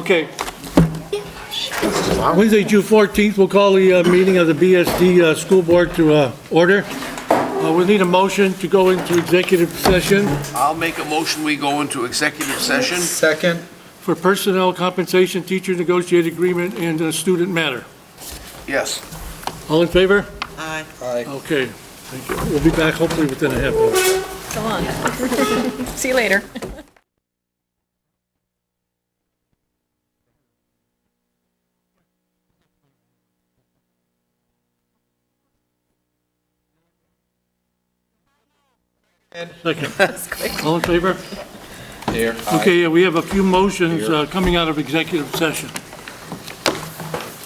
Okay. Wednesday, June 14th, we'll call the meeting of the BSD School Board to order. We need a motion to go into executive session I'll make a motion, we go into executive session. Second. for personnel compensation, teacher negotiated agreement, and a student matter. Yes. All in favor? Aye. Okay, thank you. We'll be back hopefully within a half hour. So long. See you later. Second. All in favor? Here. Okay, we have a few motions coming out of executive session.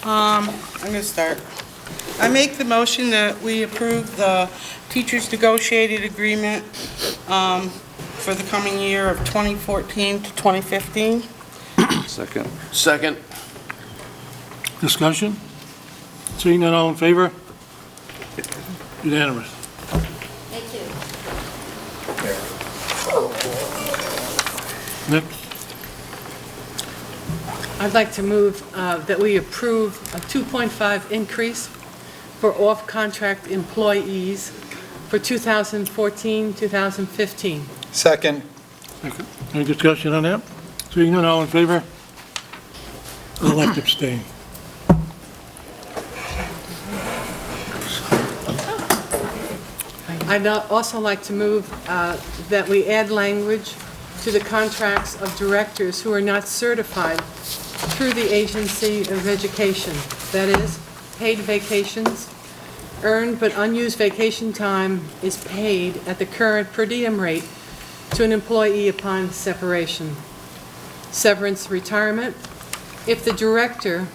I'm going to start. I make the motion that we approve the teachers' negotiated agreement for the coming year of 2014 to 2015. Second. Second. Discussion? Seeing none, all in favor? Unanimous. Thank you. Next. I'd like to move that we approve a 2.5 increase for off-contract employees for 2014, 2015. Second. Any discussion on that? Seeing none, all in favor? I'll like to abstain. I'd also like to move that we add language to the contracts of directors who are not certified through the Agency of Education. That is, paid vacations, earned but unused vacation time is paid at the current per diem rate to an employee upon separation. Severance retirement, if the director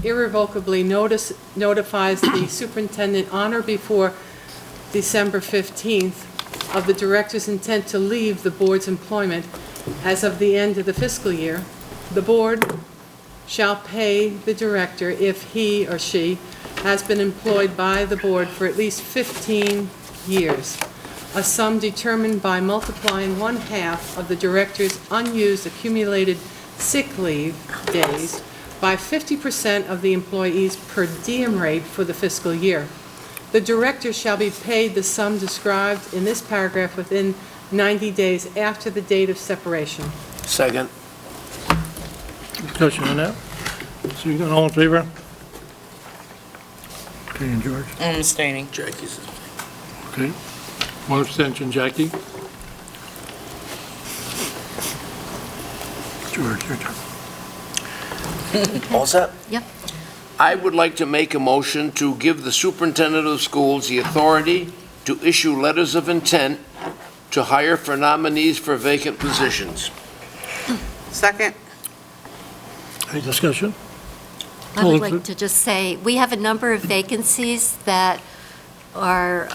irrevocably notifies the superintendent on or before December 15th of the director's intent to leave the board's employment as of the end of the fiscal year, the board shall pay the director if he or she has been employed by the board for at least 15 years, a sum determined by multiplying 1/2 of the director's unused accumulated sick leave days by 50% of the employee's per diem rate for the fiscal year. The director shall be paid the sum described in this paragraph within 90 days after the date of separation. Second. Discussion on that? Seeing none, all in favor? Okay, and George? I'm abstaining. Jackie's. Okay. One abstention, Jackie. George, your turn. All set? Yep. I would like to make a motion to give the superintendent of schools the authority to issue letters of intent to hire for nominees for vacant positions. Second. Any discussion? I would like to just say, we have a number of vacancies that are,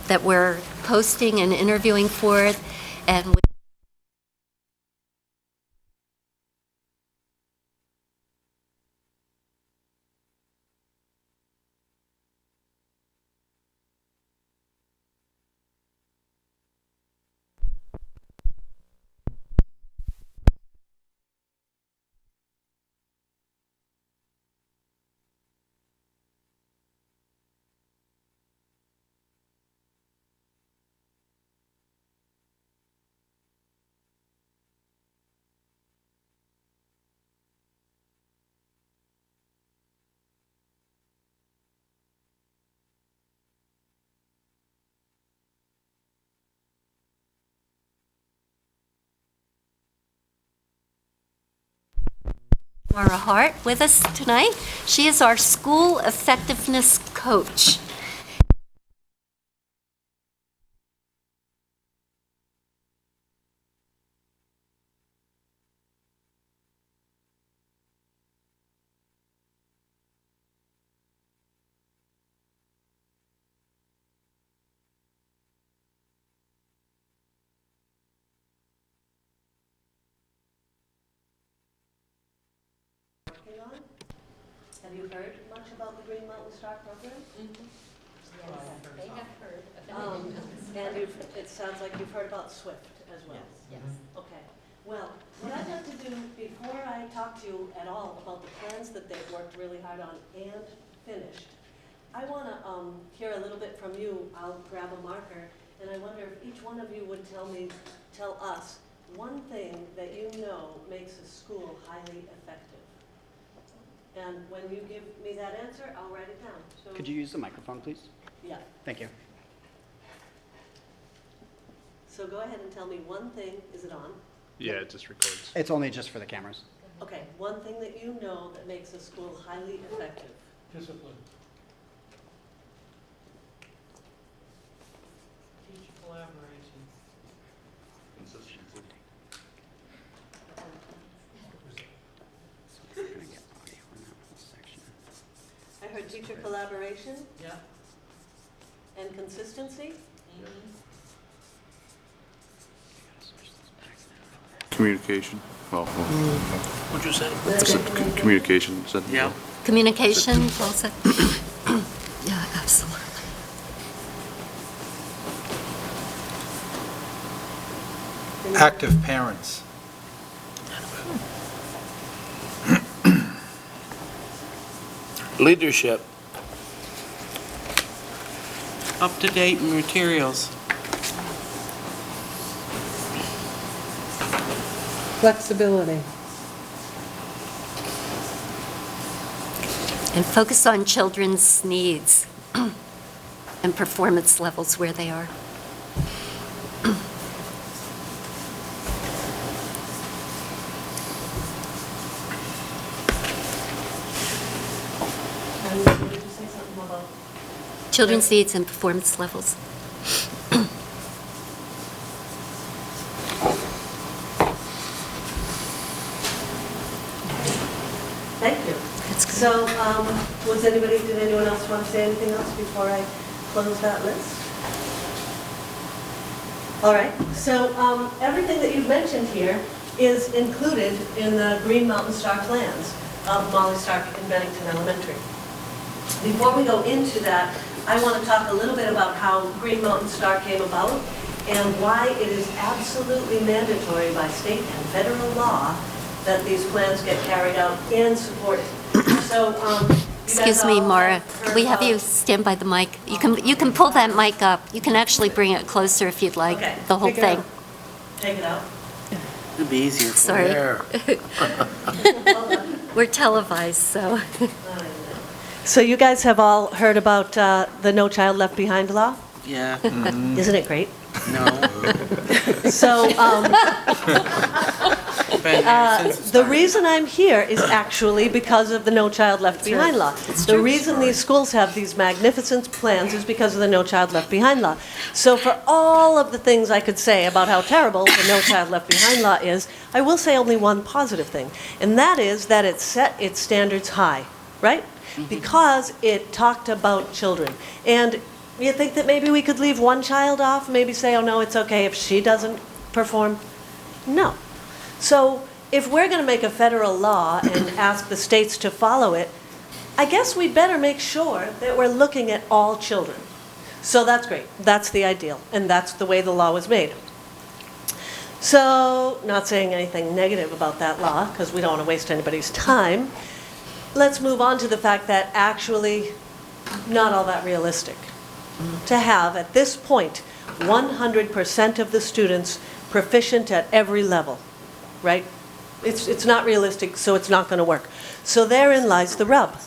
that we're posting and interviewing for, and Mara Hart with us tonight. She is our school effectiveness coach. Have you heard much about the Green Mountain Star program? They have heard of And it sounds like you've heard about SWIFT as well? Yes. Okay. Well, what I'd like to do before I talk to you at all about the plans that they've worked really hard on and finished, I want to hear a little bit from you. I'll grab a marker, and I wonder if each one of you would tell us one thing that you know makes a school highly effective. And when you give me that answer, I'll write it down. So, Could you use the microphone, please? yeah. Thank you. So go ahead and tell me one thing. Is it on? Yeah, it just records. It's only just for the cameras. Okay, one thing that you know that makes a school highly effective. Discipline. Teacher collaboration. We're gonna get audio in that whole section. I heard teacher collaboration Yeah. and consistency. Communication. Well, What'd you say? communication. Said Yeah. Communication, well said. Yeah, absolutely. Active parents. Leadership. Up-to-date materials. Flexibility. And focus on children's needs and performance levels where they are. And did you say something about? Children's needs and performance levels. Thank you. That's good. So, did anyone else want to say anything else before I close that list? All right, so everything that you've mentioned here is included in the Green Mountain Star plans of Molly Stark and Bennington Elementary. Before we go into that, I want to talk a little bit about how Green Mountain Star came about and why it is absolutely mandatory by state and federal law that these plans get carried out and supported. So, you guys Excuse me, all Maura, have can we have heard you about- stand by the mic? You can pull that mic up. You can actually bring it closer if you'd like, Okay, the whole take it thing. out. Take it out. It'd be easier. Sorry. There. We're televised, so. So you guys have all heard about the No Child Left Behind law? Yeah. Isn't it great? No. So the reason I'm here is actually because of the No Child Left Behind law. The reason these schools have these magnificent plans is because of the No Child Left Behind law. So for all of the things I could say about how terrible the No Child Left Behind law is, I will say only one positive thing, and that is that it set its standards high, right? Because it talked about children. And you think that maybe we could leave one child off, maybe say, oh no, it's okay if she doesn't perform? No. So if we're going to make a federal law and ask the states to follow it, I guess we better make sure that we're looking at all children. So that's great. That's the ideal. And that's the way the law was made. So, not saying anything negative about that law, because we don't want to waste anybody's time, let's move on to the fact that actually not all that realistic to have, at this point, 100% of the students proficient at every level, right? It's not realistic, so it's not going to work. So therein lies the rub.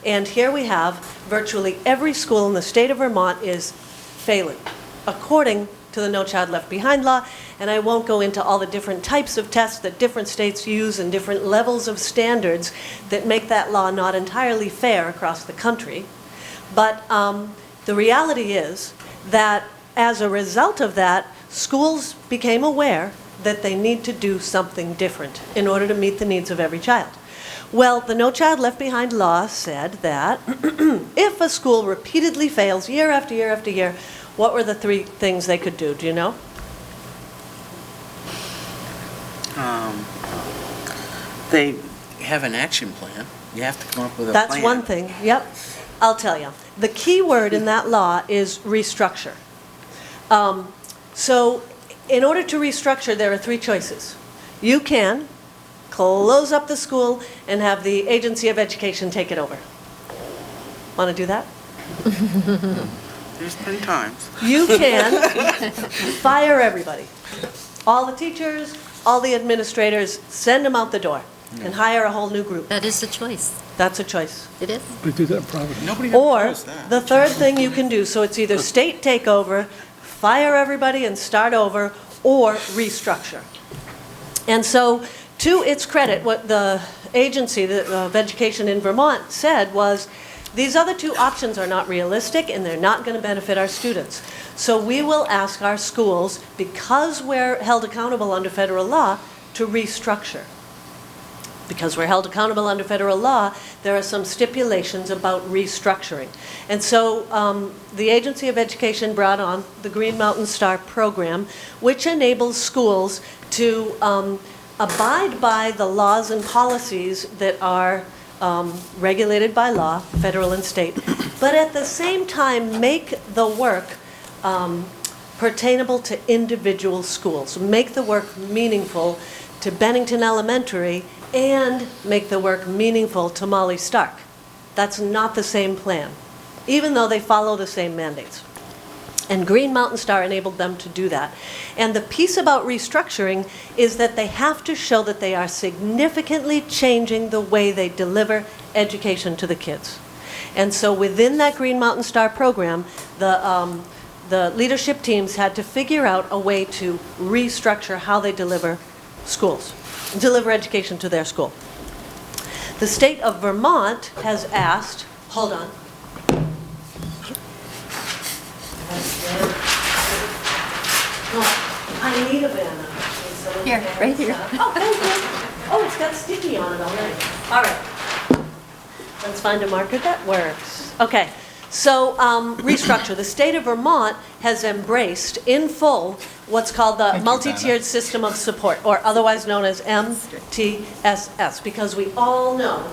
And here we have virtually every school in the state of Vermont is failing, according to the No Child Left Behind law. And I won't go into all the different types of tests that different states use and different levels of standards that make that law not entirely fair across the country. But the reality is that as a result of that, schools became aware that they need to do something different in order to meet the needs of every child. Well, the No Child Left Behind law said that if a school repeatedly fails year after year after year, what were the 3 things they could do? Do you know? They have an action plan. You have to come up with a plan. That's one thing, yep. I'll tell you. The key word in that law is restructure. So in order to restructure, there are 3 choices. you can close up the school and have the Agency of Education take it over. Want to do that? There's been times. You can fire everybody. All the teachers, all the administrators, send them out the door and hire a whole new group. That is a choice. That's a choice. It is. We do that in Providence. Nobody ever Or does that. the third thing you can do, so it's either state takeover, fire everybody and start over, or restructure. And so, to its credit, what the agency of education in Vermont said was, these other two options are not realistic and they're not going to benefit our students. So we will ask our schools, because we're held accountable under federal law, to restructure. Because we're held accountable under federal law, there are some stipulations about restructuring. And so the Agency of Education brought on the Green Mountain Star program, which enables schools to abide by the laws and policies that are regulated by law, federal and state, but at the same time make the work pertainable to individual schools, make the work meaningful to Bennington Elementary, and make the work meaningful to Molly Stark. That's not the same plan, even though they follow the same mandates. And Green Mountain Star enabled them to do that. And the piece about restructuring is that they have to show that they are significantly changing the way they deliver education to the kids. And so within that Green Mountain Star program, the leadership teams had to figure out a way to restructure how they deliver deliver education to their school. The state of Vermont has asked, hold on. Oh, I need a banana. Here, right here. Oh, thank you. Oh, it's got sticky on it already. All right. Let's find a marker that works. Okay. So restructure. The state of Vermont has embraced in full what's called the multi-tiered system of support, or otherwise known as MTSS, because we all know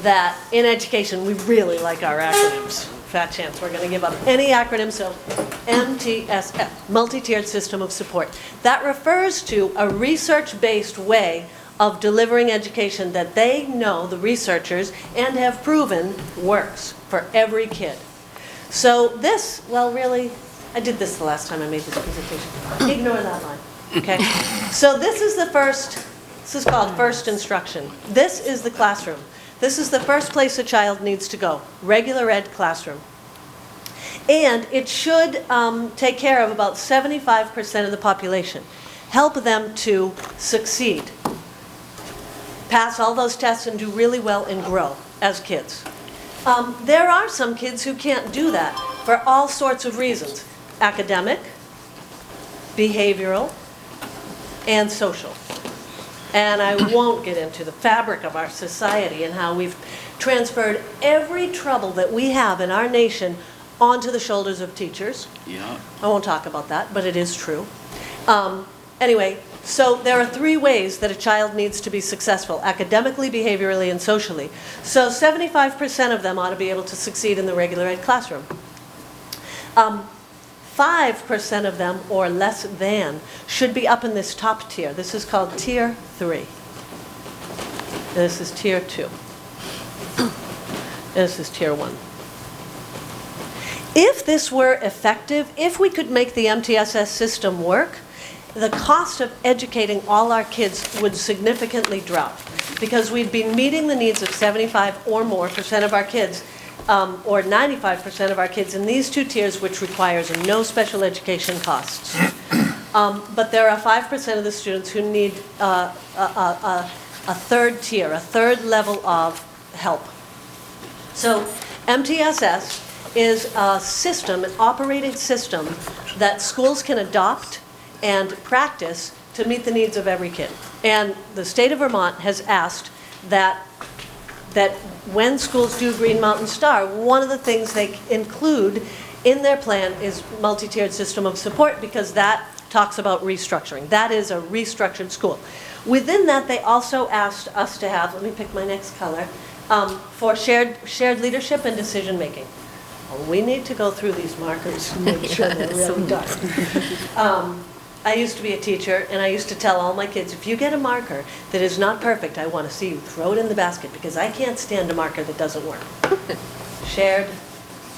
that in education we really like our acronyms. Fat chance we're going to give up any acronym, so MTSS, multi-tiered system of support. That refers to a research-based way of delivering education that they know, the researchers, and have proven works for every kid. So this, well, really, I did this the last time I made this presentation. Ignore that line, okay? So this is the first, this is called first instruction. This is the classroom. This is the first place a child needs to go, regular ed classroom. And it should take care of about 75% of the population. Help them to succeed, pass all those tests and do really well and grow as kids. There are some kids who can't do that for all sorts of reasons. Academic, behavioral, and social. And I won't get into the fabric of our society and how we've transferred every trouble that we have in our nation onto the shoulders of teachers. Yeah. I won't talk about that, but it is true. Anyway, so there are three ways that a child needs to be successful: academically, behaviorally, and socially. So 75% of them ought to be able to succeed in the regular ed classroom. 5% of them, or less than, should be up in this top tier. This is called Tier 3. This is Tier 2. This is Tier 1. If this were effective, if we could make the MTSS system work, the cost of educating all our kids would significantly drop, because we'd be meeting the needs of 75 or more % of our kids, or 95% of our kids in these two tiers, which requires no special education costs. But there are 5% of the students who need a third tier, a third level of help. So MTSS is a system, an operating system that schools can adopt and practice to meet the needs of every kid. And the state of Vermont has asked that when schools do Green Mountain Star, one of the things they include in their plan is multi-tiered system of support, because that talks about restructuring. That is a restructured school. Within that, they also asked us to have, let me pick my next color, for shared leadership and decision making. We need to go through these markers to make sure they're really dark. I used to be a teacher, and I used to tell all my kids, if you get a marker that is not perfect, I want to see you throw it in the basket, because I can't stand a marker that doesn't work. Shared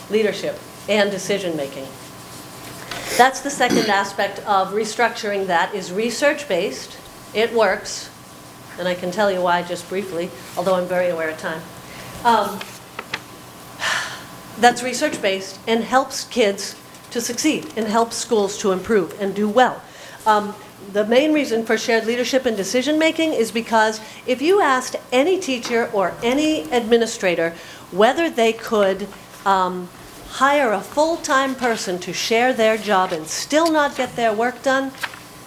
leadership and decision-making. That's the second aspect of restructuring that is research-based. It works, and I can tell you why just briefly, although I'm very aware of time. That's research-based and helps kids to succeed and helps schools to improve and do well. The main reason for shared leadership and decision-making is because if you asked any teacher or any administrator whether they could hire a full-time person to share their job and still not get their work done,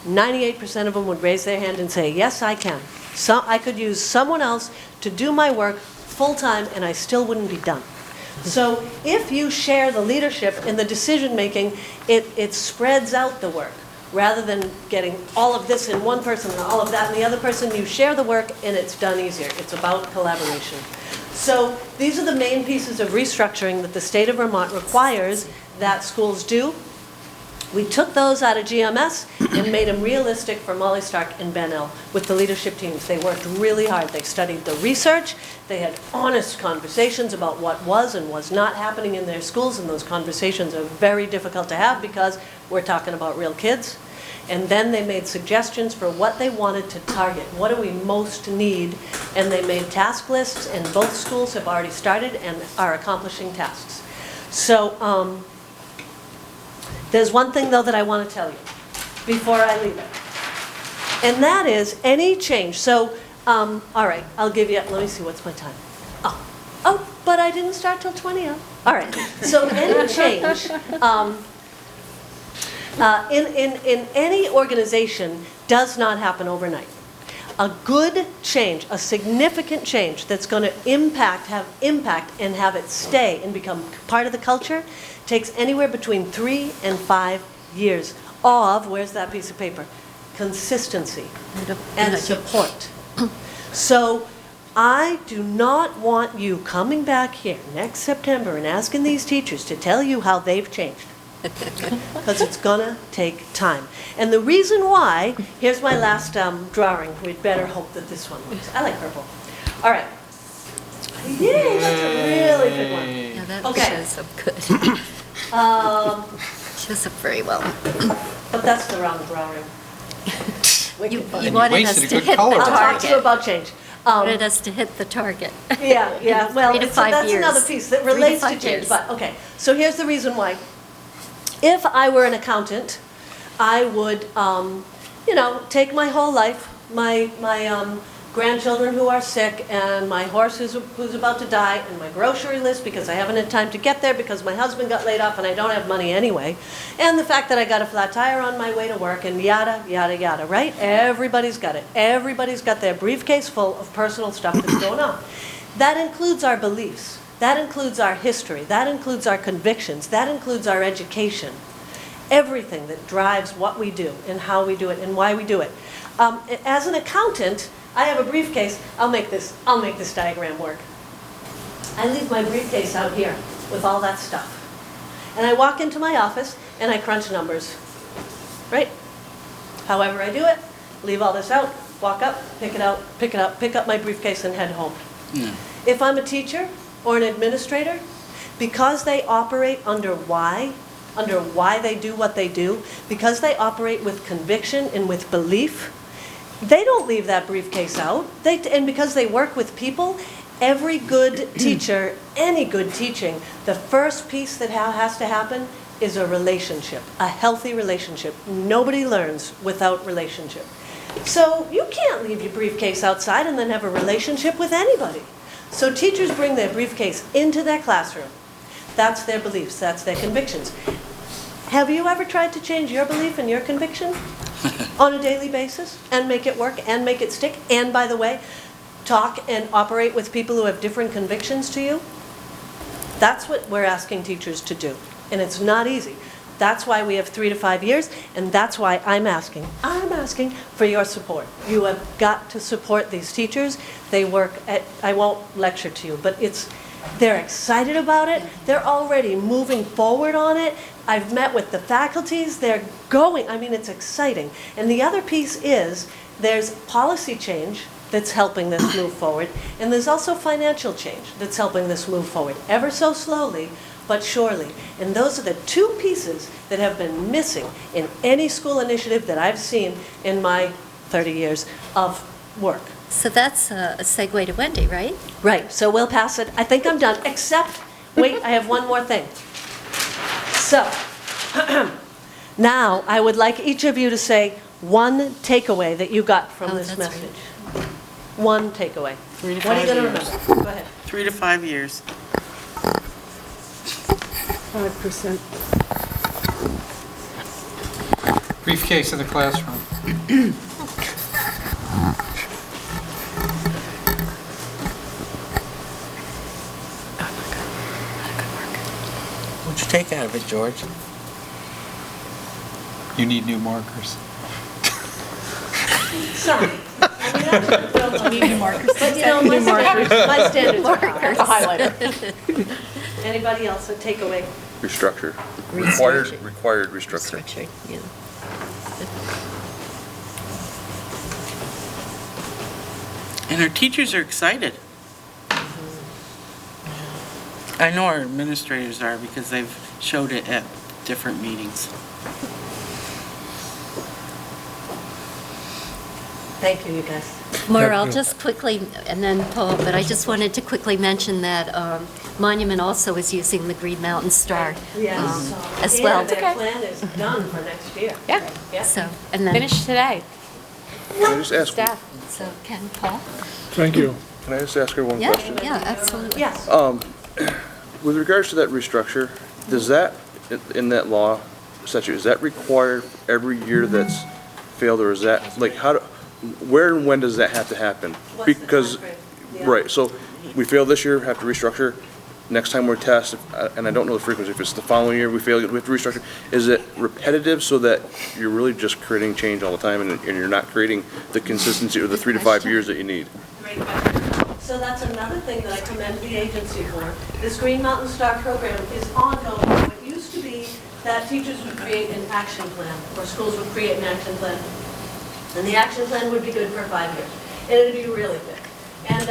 98% of them would raise their hand and say, yes, I can. So I could use someone else to do my work full-time and I still wouldn't be done. So if you share the leadership and the decision-making, it spreads out the work. Rather than getting all of this in one person and all of that in the other person, you share the work and it's done easier. It's about collaboration. So these are the main pieces of restructuring that the state of Vermont requires that schools do. We took those out of GMS and made them realistic for Molly Stark and Ben L. with the leadership teams. They worked really hard. They studied the research. They had honest conversations about what was and was not happening in their schools, and those conversations are very difficult to have because we're talking about real kids. And then they made suggestions for what they wanted to target. What do we most need? And they made task lists, and both schools have already started and are accomplishing tasks. So there's one thing, though, that I want to tell you before I leave it. And that is any change. So, all right, I'll give you, let me see, what's my time? Oh, but I didn't start till 20 of. All right, so any change in any organization does not happen overnight. A good change, a significant change that's going to have impact and have it stay and become part of the culture takes anywhere between 3 and 5 years of, where's that piece of paper? Consistency and support. So I do not want you coming back here next September and asking these teachers to tell you how they've changed. Because it's gonna take time. And the reason why, here's my last drawing. We'd better hope that this one works. I like purple. All right. Yay, that's a really good one. Yeah, that Okay. shows up good. Shows up very well. But that's the wrong drawing. You wanted us wasted a to good hit the color. I'll talk to you target. about change. Wanted us to hit the target. Yeah, well, 3 to 5 that's years. another piece that 3 to relates to 5 change. years. But, okay, so here's the reason why. If I were an accountant, I would, take my whole life, my grandchildren who are sick, and my horse who's about to die, and my grocery list because I haven't had time to get there because my husband got laid off and I don't have money anyway, and the fact that I got a flat tire on my way to work, and yada, yada, yada, right? Everybody's got it. Everybody's got their briefcase full of personal stuff that's going on. That includes our beliefs. That includes our history. That includes our convictions. That includes our education. Everything that drives what we do and how we do it and why we do it. As an accountant, I have a briefcase. I'll make this diagram work. I leave my briefcase out here with all that stuff. And I walk into my office and I crunch numbers. Right? However I do it, leave all this out, walk up, pick it up, pick up my briefcase and head home. If I'm a teacher or an administrator, because they operate under why they do what they do, because they operate with conviction and with belief, they don't leave that briefcase out. And because they work with people, every good teacher, any good teaching, the first piece that has to happen is a relationship, a healthy relationship. Nobody learns without relationship. So you can't leave your briefcase outside and then have a relationship with anybody. So teachers bring their briefcase into their classroom. That's their beliefs, that's their convictions. Have you ever tried to change your belief and your conviction on a daily basis and make it work and make it stick? And by the way, talk and operate with people who have different convictions to you? That's what we're asking teachers to do. And it's not easy. That's why we have 3 to 5 years, and that's why I'm asking for your support. You have got to support these teachers. They work at, I won't lecture to you, but They're excited about it. They're already moving forward on it. I've met with the faculties. They're going. I mean, it's exciting. And the other piece is there's policy change that's helping this move forward, and there's also financial change that's helping this move forward, ever so slowly, but surely. And those are the two pieces that have been missing in any school initiative that I've seen in my 30 years of work. So that's a segue to Wendy, right? Right, so we'll pass it. I think I'm done, except, wait, I have one more thing. So, now I would like each of you to say one takeaway that you got from this that's message. right. One takeaway. 3 to 5 What are you going to years. remember? Go ahead. 3 to 5 years. 5%. Briefcase in the classroom. What'd you take out of it, George? You need new markers. Some. Need new markers. But you know, my standards are high. A highlighter. Anybody else, a takeaway? Restructure. Restructure. Required restructure. Structured, yeah. And our teachers are excited. I know our administrators are because they've showed it at different meetings. Thank you, you guys. Maura, I'll just quickly, and then Paul, but I just wanted to quickly mention that Monument also is using the Green Mountain Star Yes. as well. And their plan is done for next year. Yeah. Yeah. So, and then, Finished today. Can I just ask, Staff. so Ken, Paul? Thank you. can I just ask her one Yeah, question? yeah, absolutely. Yes. With regards to that restructure, does that, in that law statute, is that required every year that's failed, or is that, like, where and when does that have to happen? What's the Because, timeframe? Yeah. right, so we failed this year, have to restructure, next time we test, and I don't know the frequency, if it's the following year we fail, we have to restructure. Is it repetitive so that you're really just creating change all the time and you're not creating the consistency or the 3 to 5 years that you need? Great question. So that's another thing that I commend the agency for. This Green Mountain Star program is ongoing. It used to be that teachers would create an action plan, or schools would create an action plan. And the action plan would be good for 5 years. And it'd be really good. And,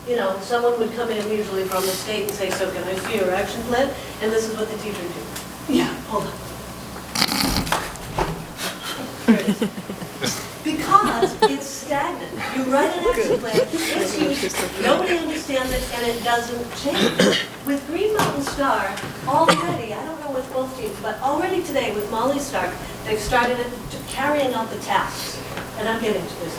you know, someone would come in usually from the state and say, so can I see your action plan? And this is what the teacher would do. Yeah, hold on. There it is. Because it's stagnant. You write an action plan, it's used, nobody understands it, and it doesn't change. With Green Mountain Star, already, I don't know with both teams, but already today with Molly Stark, they've started carrying out the tasks. And I'm getting to this.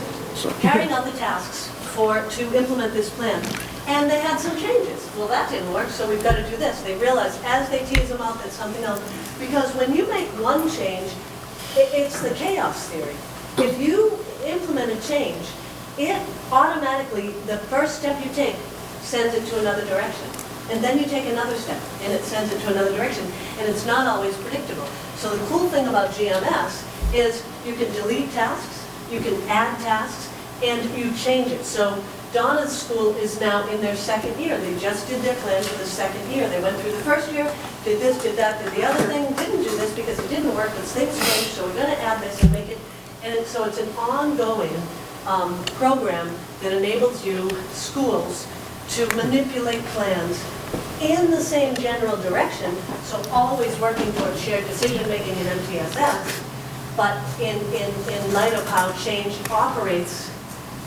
Carrying out the tasks to implement this plan. And they had some changes. Well, that didn't work, so we've got to do this. They realized as they tease them out that something else. Because when you make one change, it's the chaos theory. If you implement a change, it automatically, the first step you take, sends it to another direction. And then you take another step, and it sends it to another direction. And it's not always predictable. So the cool thing about GMS is you can delete tasks, you can add tasks, and you change it. So Donna's school is now in their second year. They just did their plan for the second year. They went through the first year, did this, did that, did the other thing, didn't do this because it didn't work, because things changed, so we're going to add this and make it. And so it's an ongoing program that enables you, schools, to manipulate plans in the same general direction, so always working towards shared decision-making in MTSS, but in light of how change operates,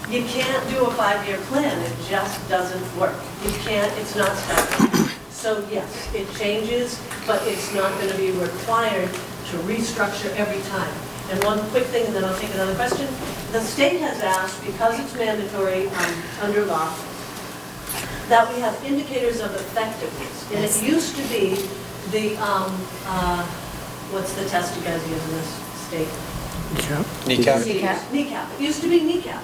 you can't do a 5-year plan. It just doesn't work. You can't, it's not static. So yes, it changes, but it's not going to be required to restructure every time. And one quick thing, and then I'll take another question. The state has asked, because it's mandatory under law, that we have indicators of effectiveness. And it used to be the, what's the test you guys use in this state? Kneecap. Kneecap. It used to be kneecap.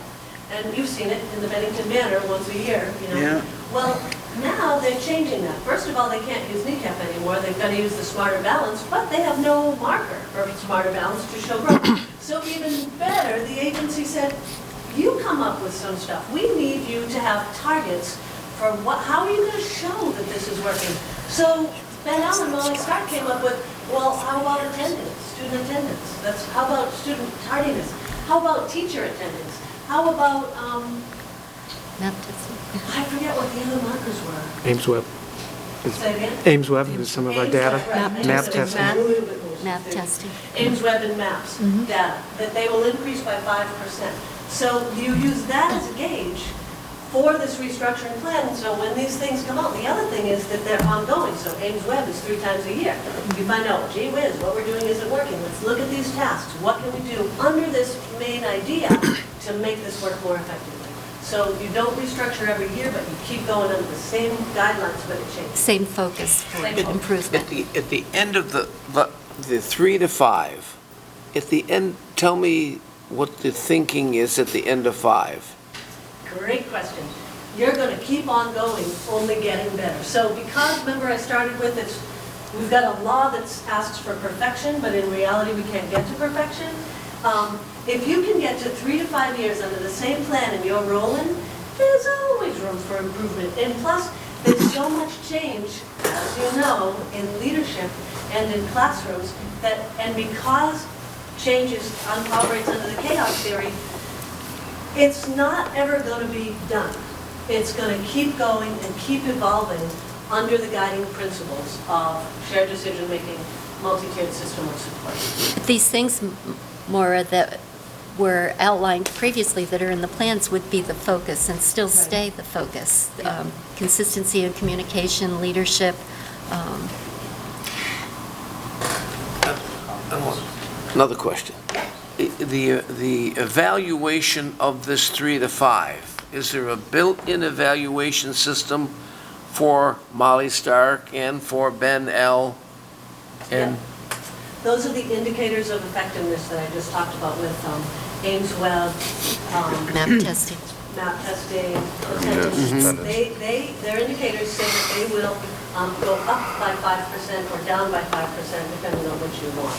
And you've seen it in the Bennington Banner once a year, you know. Yeah. Well, now they're changing that. First of all, they can't use kneecap anymore. They've got to use the Smarter Balance, but they have no marker for Smarter Balance to show growth. So even better, the agency said, you come up with some stuff. We need you to have targets for what, how are you going to show that this is working? So Ben Allen, Molly Stark came up with, well, how about attendance, student attendance? How about student tardiness? How about teacher attendance? How about, Map testing. I forget what the other markers were. Ames Web. Say again? Ames Web is some of our data. Map testing. Map testing. Ames Web and Maps data, that they will increase by 5%. So you use that as a gauge for this restructuring plan, so when these things come out, the other thing is that they're ongoing, so Ames Web is 3 times a year. You find out, gee whiz, what we're doing isn't working, let's look at these tasks, what can we do under this main idea to make this work more effectively? So you don't restructure every year, but you keep going under the same guidelines, but it changes. Same focus for Same focus. improvement. At the end of the 3 to 5, at the end, tell me what the thinking is at the end of 5. Great question. You're going to keep on going, only getting better. So because, remember I started with this, we've got a law that asks for perfection, but in reality we can't get to perfection. If you can get to 3 to 5 years under the same plan and you're rolling, there's always room for improvement. And plus, there's so much change, as you know, in leadership and in classrooms, and because change operates under the chaos theory, it's not ever going to be done. It's going to keep going and keep evolving under the guiding principles of shared decision-making, multi-tiered system of support. These things, Maura, that were outlined previously that are in the plans would be the focus and still stay the focus. Consistency in communication, leadership. Another question. The evaluation of this 3 to 5, is there a built-in evaluation system for Molly Stark and for Ben L? And Those are the indicators of effectiveness that I just talked about with Ames Web, Map testing. map testing, attendance. Their indicators say that they will go up by 5% or down by 5%, depending on what you want.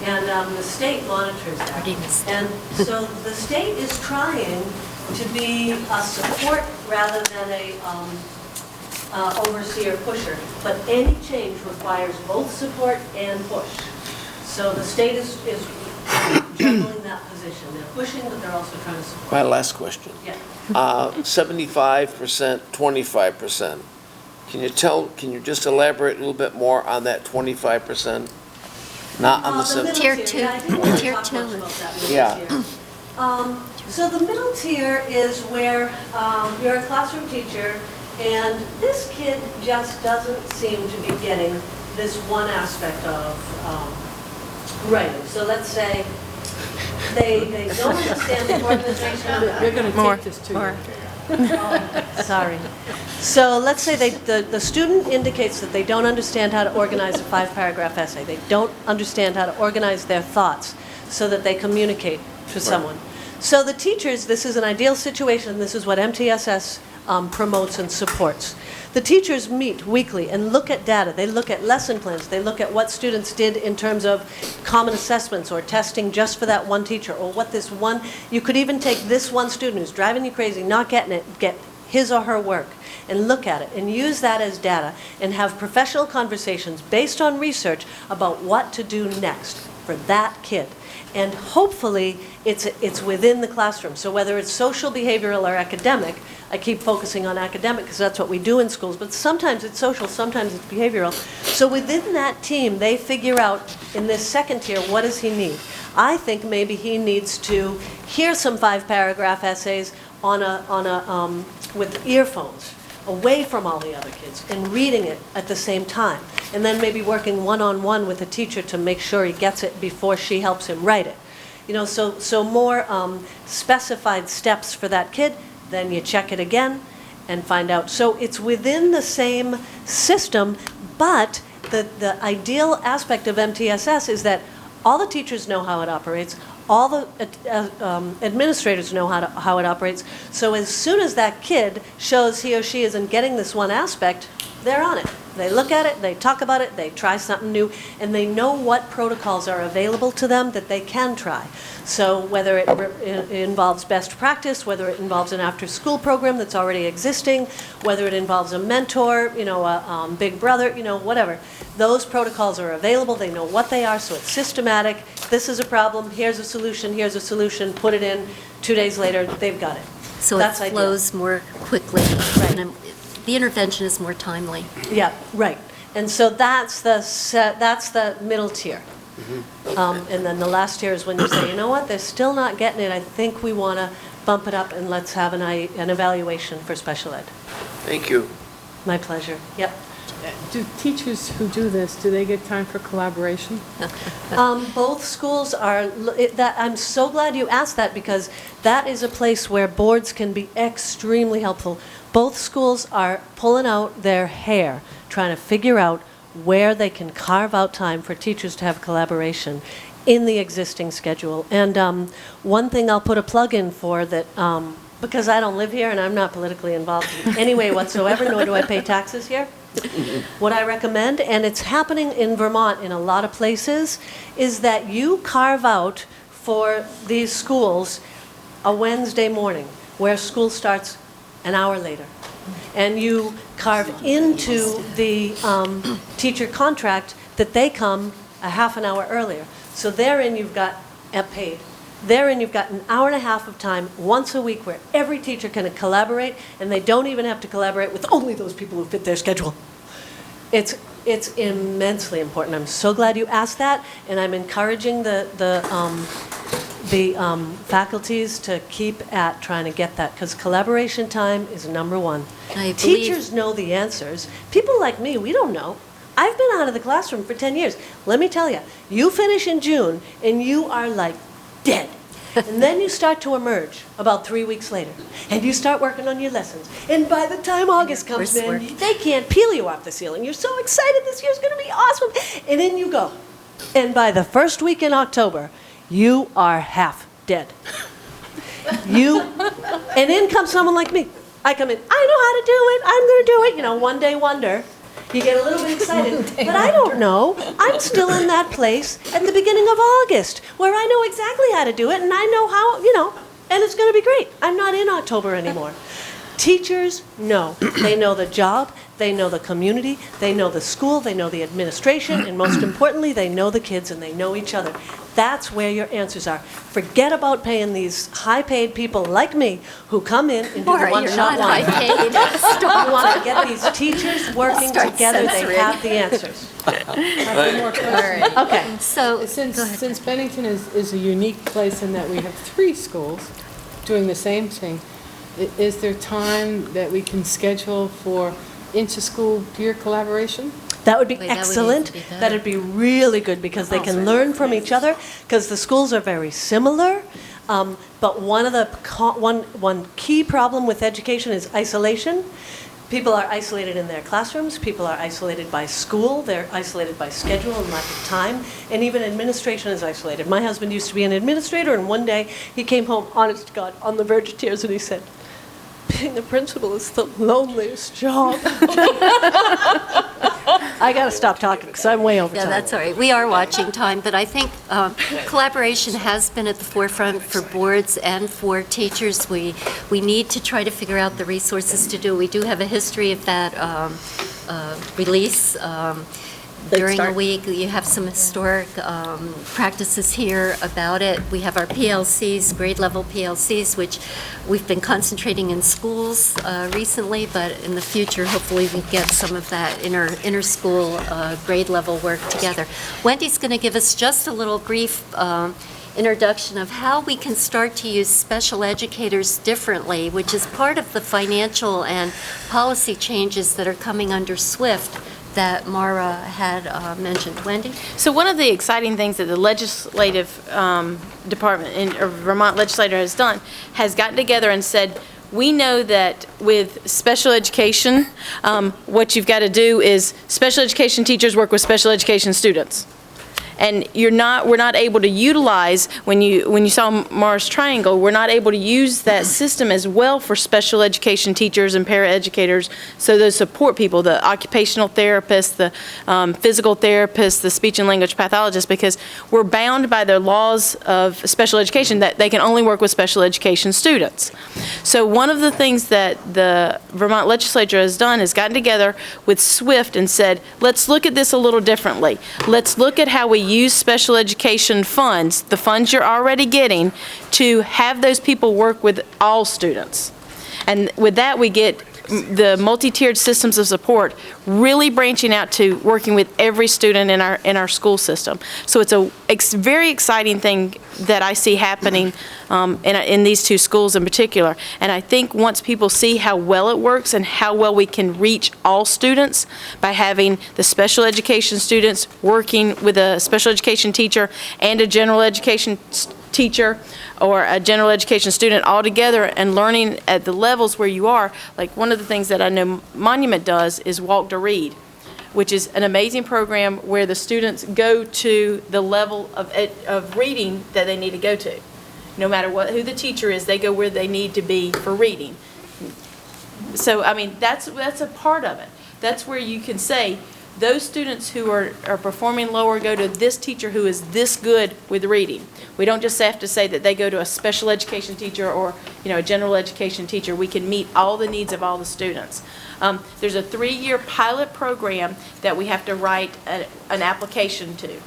And the state monitors that. Readiness. And so the state is trying to be a support rather than a overseer pusher. But any change requires both support and push. So the state is juggling that position. They're pushing, but they're also trying to support. my last question. Yeah. 75%, 25%. Can you just elaborate a little bit more on that 25%? Not on the middle Tier tier, two. yeah, I didn't really Tier talk two. much about that middle Yeah. tier. So the middle tier is where you're a classroom teacher, and this kid just doesn't seem to be getting this one aspect of writing. So let's say they don't understand the organization of You're going to take this to you. Sorry. So let's say the student indicates that they don't understand how to organize a 5-paragraph essay. They don't understand how to organize their thoughts so that they communicate to someone. So the teachers, this is an ideal situation. This is what MTSS promotes and supports. The teachers meet weekly and look at data. They look at lesson plans. They look at what students did in terms of common assessments or testing just for that one teacher, or what this one, you could even take this one student who's driving you crazy, not getting it, get his or her work, and look at it and use that as data and have professional conversations based on research about what to do next for that kid. And hopefully it's within the classroom. So whether it's social, behavioral, or academic, I keep focusing on academic because that's what we do in schools, but sometimes it's social, sometimes it's behavioral. So within that team, they figure out in this second tier, what does he need? I think maybe he needs to hear some 5-paragraph essays with earphones, away from all the other kids, and reading it at the same time. And then maybe working one-on-one with a teacher to make sure he gets it before she helps him write it. You know, so more specified steps for that kid. Then you check it again and find out. So it's within the same system, but the ideal aspect of MTSS is that all the teachers know how it operates, all the administrators know how it operates. So as soon as that kid shows he or she isn't getting this one aspect, they're on it. They look at it, they talk about it, they try something new, and they know what protocols are available to them that they can try. So whether it involves best practice, whether it involves an after-school program that's already existing, whether it involves a mentor, a big brother, whatever. Those protocols are available, they know what they are, so it's systematic. This is a problem, here's a solution, put it in, 2 days later, they've got it. So it That's ideal. flows more quickly. Right. And the intervention is more timely. Yeah, right. And so that's the middle tier. And then the last tier is when you say, you know what, they're still not getting it. I think we want to bump it up and let's have an evaluation for special ed. Thank you. My pleasure. Yep. Do teachers who do this, do they get time for collaboration? Both schools are, I'm so glad you asked that because that is a place where boards can be extremely helpful. Both schools are pulling out their hair, trying to figure out where they can carve out time for teachers to have collaboration in the existing schedule. And one thing I'll put a plug in for that, because I don't live here and I'm not politically involved in any way whatsoever, nor do I pay taxes here. What I recommend, and it's happening in Vermont in a lot of places, is that you carve out for these schools a Wednesday morning where school starts an hour later. And you carve into the teacher contract that they come a half an hour earlier. So therein you've got paid. Therein you've got an hour and a half of time once a week where every teacher can collaborate, and they don't even have to collaborate with only those people who fit their schedule. It's immensely important. I'm so glad you asked that, and I'm encouraging the faculties to keep at trying to get that, because collaboration time is number one. Teachers know the answers. People like me, we don't know. I've been out of the classroom for 10 years. Let me tell you, you finish in June, and you are like dead. And then you start to emerge about 3 weeks later, and you start working on your lessons. And by the time August comes in, they can't peel you off the ceiling. You're so excited, this year's going to be awesome. And in you go. And by the first week in October, you are half dead. And in comes someone like me. I come in, I know how to do it, I'm going to do it. One day wonder. You get a little bit excited, but I don't know. I'm still in that place at the beginning of August where I know exactly how to do it and I know how, and it's going to be great. I'm not in October anymore. Teachers know. They know the job, they know the community, they know the school, they know the administration, and most importantly, they know the kids and they know each other. That's where your answers are. Forget about paying these high-paid people like me who come in and do the one-shot wonder. High-paid. You want to get these teachers working together, they have the answers. Okay. So, Since Bennington is a unique place in that we have 3 schools doing the same thing, is there time that we can schedule for inter-school peer collaboration? That would be excellent. That'd be really good because they can learn from each other because the schools are very similar. But one key problem with education is isolation. People are isolated in their classrooms. People are isolated by school. They're isolated by schedule and lack of time. And even administration is isolated. My husband used to be an administrator, and one day he came home, honest to God, on the verge of tears, and he said, being the principal is the loneliest job. I got to stop talking because I'm way over time. Yeah, that's all right. We are watching time, but I think collaboration has been at the forefront for boards and for teachers. We need to try to figure out the resources to do. We do have a history of that release. During the week, you have some historic practices here about it. We have our PLCs, grade level PLCs, which we've been concentrating in schools recently, but in the future, hopefully we get some of that inter-school grade level work together. Wendy's going to give us just a little brief introduction of how we can start to use special educators differently, which is part of the financial and policy changes that are coming under SWIFT that Mara had mentioned. Wendy? So one of the exciting things that the legislative department, or Vermont legislature has gotten together and said, we know that with special education, what you've got to do is special education teachers work with special education students. And we're not able to utilize, when you saw Mars Triangle, we're not able to use that system as well for special education teachers and paraeducators, so those support people, the occupational therapists, the physical therapists, the speech and language pathologists, because we're bound by the laws of special education that they can only work with special education students. So one of the things that the Vermont legislature has done is gotten together with SWIFT and said, let's look at this a little differently. Let's look at how we use special education funds, the funds you're already getting, to have those people work with all students. And with that, we get the multi-tiered systems of support really branching out to working with every student in our school system. So it's a very exciting thing that I see happening in these two schools in particular. And I think once people see how well it works and how well we can reach all students by having the special education students working with a special education teacher and a general education teacher or a general education student all together and learning at the levels where you are. Like one of the things that I know Monument does is Walk to Read, which is an amazing program where the students go to the level of reading that they need to go to. No matter who the teacher is, they go where they need to be for reading. So, I mean, that's a part of it. That's where you can say, those students who are performing lower go to this teacher who is this good with reading. We don't just have to say that they go to a special education teacher or, a general education teacher. We can meet all the needs of all the students. There's a 3-year pilot program that we have to write an application to.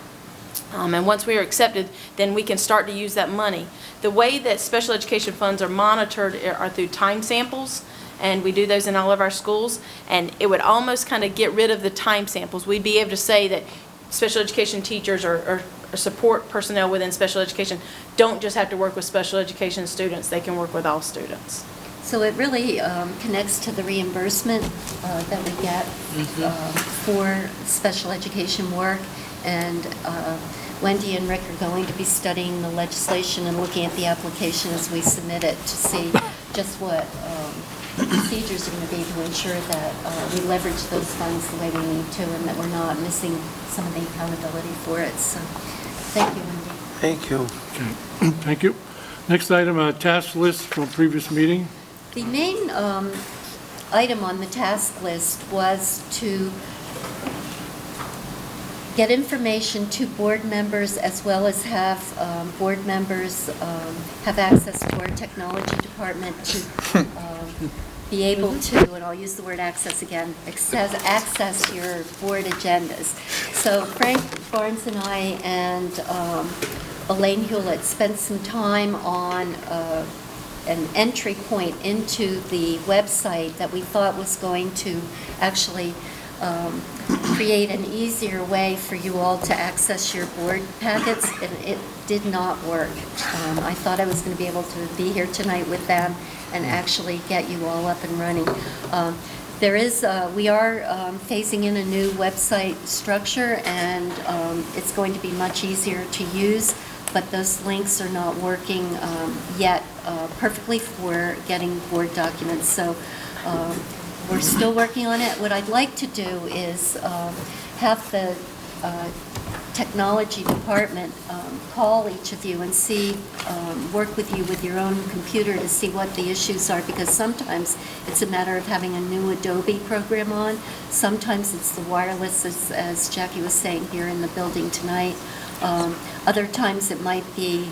And once we are accepted, then we can start to use that money. The way that special education funds are monitored are through time samples. And we do those in all of our schools, and it would almost kind of get rid of the time samples. We'd be able to say that special education teachers or support personnel within special education don't just have to work with special education students, they can work with all students. So it really connects to the reimbursement that we get for special education work, and Wendy and Rick are going to be studying the legislation and looking at the application as we submit it to see just what procedures are going to be to ensure that we leverage those funds the way we need to and that we're not missing some of the accountability for it. So, thank you, Wendy. Thank you. Okay, thank you. Next item, task list from previous meeting. The main item on the task list was to get information to board members as well as have board members have access to our technology department to be able to, and I'll use the word access again, access your board agendas. So Frank Barnes and I and Elaine Hewlett spent some time on an entry point into the website that we thought was going to actually create an easier way for you all to access your board packets, and it did not work. I thought I was going to be able to be here tonight with them and actually get you all up and running. We are phasing in a new website structure, and it's going to be much easier to use, but those links are not working yet perfectly for getting board documents. So we're still working on it. What I'd like to do is have the technology department call each of you and see, work with you with your own computer to see what the issues are, because sometimes it's a matter of having a new Adobe program on. Sometimes it's the wireless, as Jackie was saying here in the building tonight. Other times it might be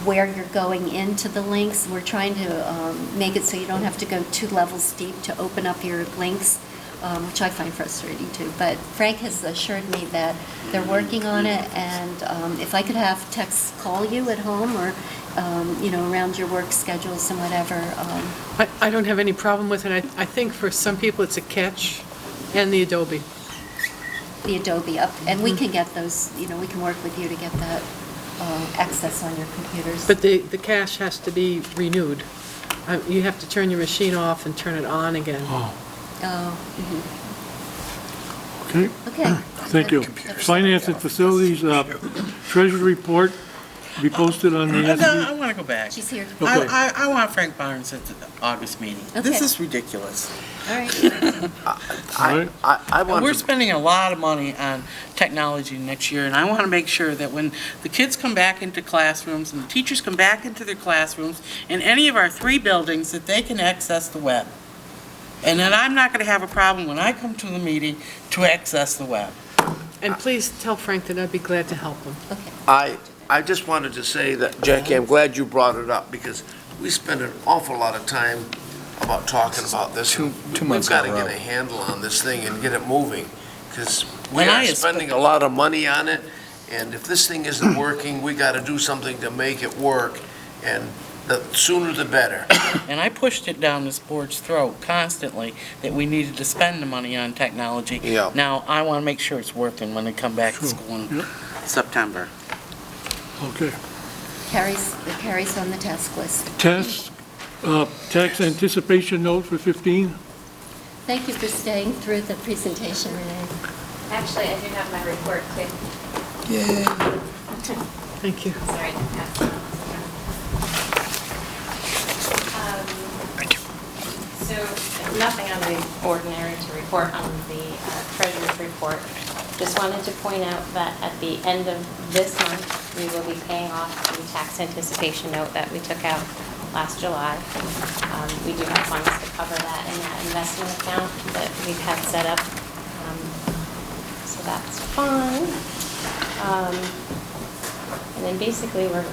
where you're going into the links. We're trying to make it so you don't have to go 2 levels deep to open up your links, which I find frustrating too. But Frank has assured me that they're working on it, and if I could have techs call you at home or around your work schedules and whatever. I don't have any problem with it. I think for some people it's a catch, and the Adobe. The Adobe up, and we can get those, we can work with you to get that access on your computers. But the cache has to be renewed. You have to turn your machine off and turn it on again. Okay. Okay. Thank you. Finance and Facilities Treasury Report. be posted on the No, I SD? want to go back. She's here. Okay. I want Frank Barnes at the August meeting. This Okay. is ridiculous. All right. All right. I want We're to, spending a lot of money on technology next year, and I want to make sure that when the kids come back into classrooms and the teachers come back into their classrooms in any of our 3 buildings, that they can access the web. And then I'm not going to have a problem when I come to the meeting to access the web. And please tell Frank that I'd be glad to help him. I just wanted to say that, Jackie, I'm glad you brought it up, because we spend an awful lot of time about talking about this. Two We've months got to in a get row. a handle on this thing and get it moving, because we When I are is- spending a lot of money on it, and if this thing isn't working, we got to do something to make it work, and the sooner the better. And I pushed it down this board's throat constantly that we needed to spend the money on technology. Yeah. Now, I want to make sure it's working when they come back to Sure. school in Yep. September. Okay. Carrie's on the task list. Tax anticipation note for 15? Thank you for staying through the presentation, Renee. Actually, I do have my report too. Thank you. Sorry. So nothing out of the ordinary to report on the treasurer's report. Just wanted to point out that at the end of this month, we will be paying off the tax anticipation note that we took out last July. We do have funds to cover that in that investment account that we've had set up. So that's fine. And then basically, we're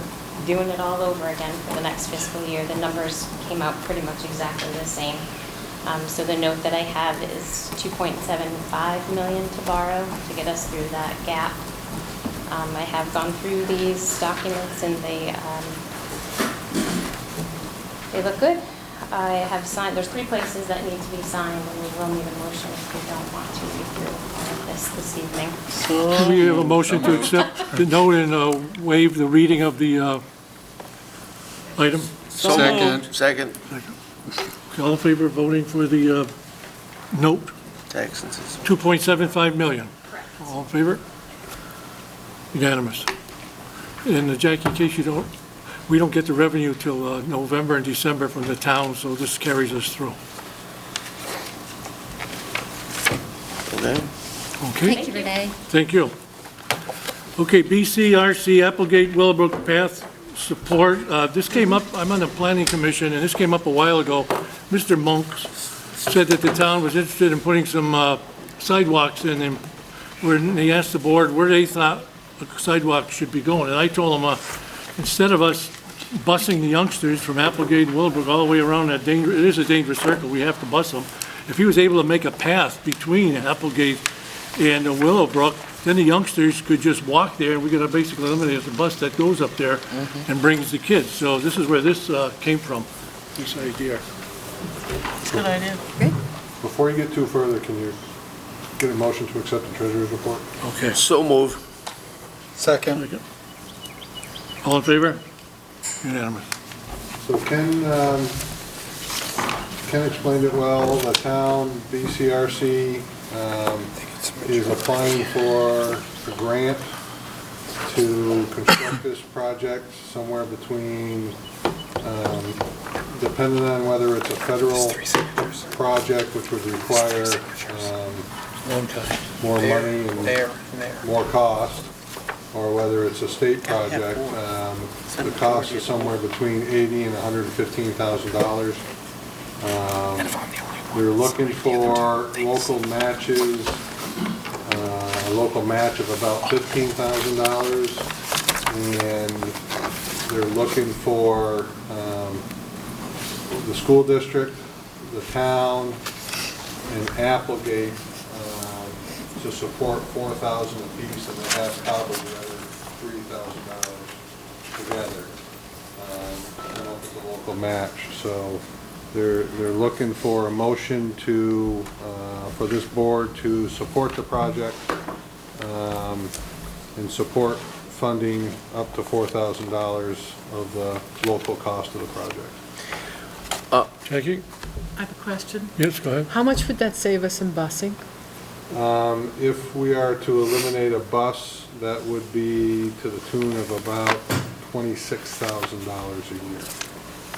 doing it all over again for the next fiscal year. The numbers came out pretty much exactly the same. So the note that I have is 2.75 million to borrow to get us through that gap. I have gone through these documents and they look good. I have signed, there's 3 places that need to be signed, and we will need a motion if we don't want to read through all of this evening. Do we have a motion to accept the note and waive the reading of the item? So Second. moved. Second, All in favor of voting for the note, tax anticipation. 2.75 million? Correct. All in favor? Unanimous. And Jackie, in case you don't, we don't get the revenue till November and December from the town, so this carries us through. Okay. Okay? Thank you, Renee. Thank you. Okay, BCRC Applegate Willowbrook Path Support. This came up, I'm on the Planning Commission, and this came up a while ago. Mr. Monks said that the town was interested in putting some sidewalks in, and when he asked the board where they thought a sidewalk should be going. And I told him, instead of us busing the youngsters from Applegate and Willowbrook all the way around that dangerous, it is a dangerous circle, we have to bus them. If he was able to make a path between Applegate and Willowbrook, then the youngsters could just walk there, and we could basically eliminate the bus that goes up there and brings the kids. So this is where this came from, this idea. Good idea. Before you get too further, can you get a motion to accept the treasurer's report? Okay. So move. Second. All in favor? Unanimous. So Ken explained it well. The town, BCRC, is applying for a grant to construct this project somewhere between, depending on whether it's a federal project, which would require Long time. more money There, and there. more cost, or whether it's a state project. The cost is somewhere between $80,000 and $115,000. They're looking for local matches, a local match of about $15,000, and they're looking for the school district, the town, and Applegate to support $4,000 apiece, and they have probably the other $3,000 together to come up with a local match. So they're looking for a motion to for this board to support the project and support funding up to $4,000 of the local cost of the project. Jackie? I have a question. Yes, go ahead. How much would that save us in busing? If we are to eliminate a bus, that would be to the tune of about $26,000 a year.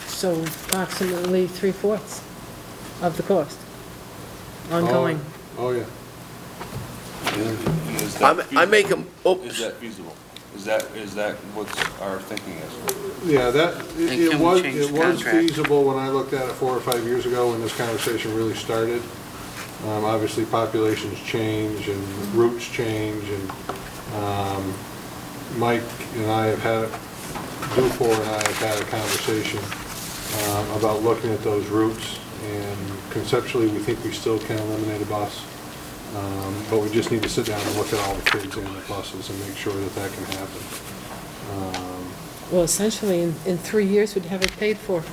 So approximately 3/4 of the cost, ongoing. Oh, yeah. I make a, Is that feasible? Is that what our thinking is? Yeah, And it can we was, change it the was contract? feasible when I looked at it 4 or 5 years ago when this conversation really started. Obviously, populations change and routes change, and Mike and I have had, Dufour and I have had a conversation about looking at those routes, and conceptually, we think we still can eliminate a bus. But we just need to sit down and look at all the kids and the buses and make sure that that can happen. Well, essentially, in 3 years, we'd have it paid for.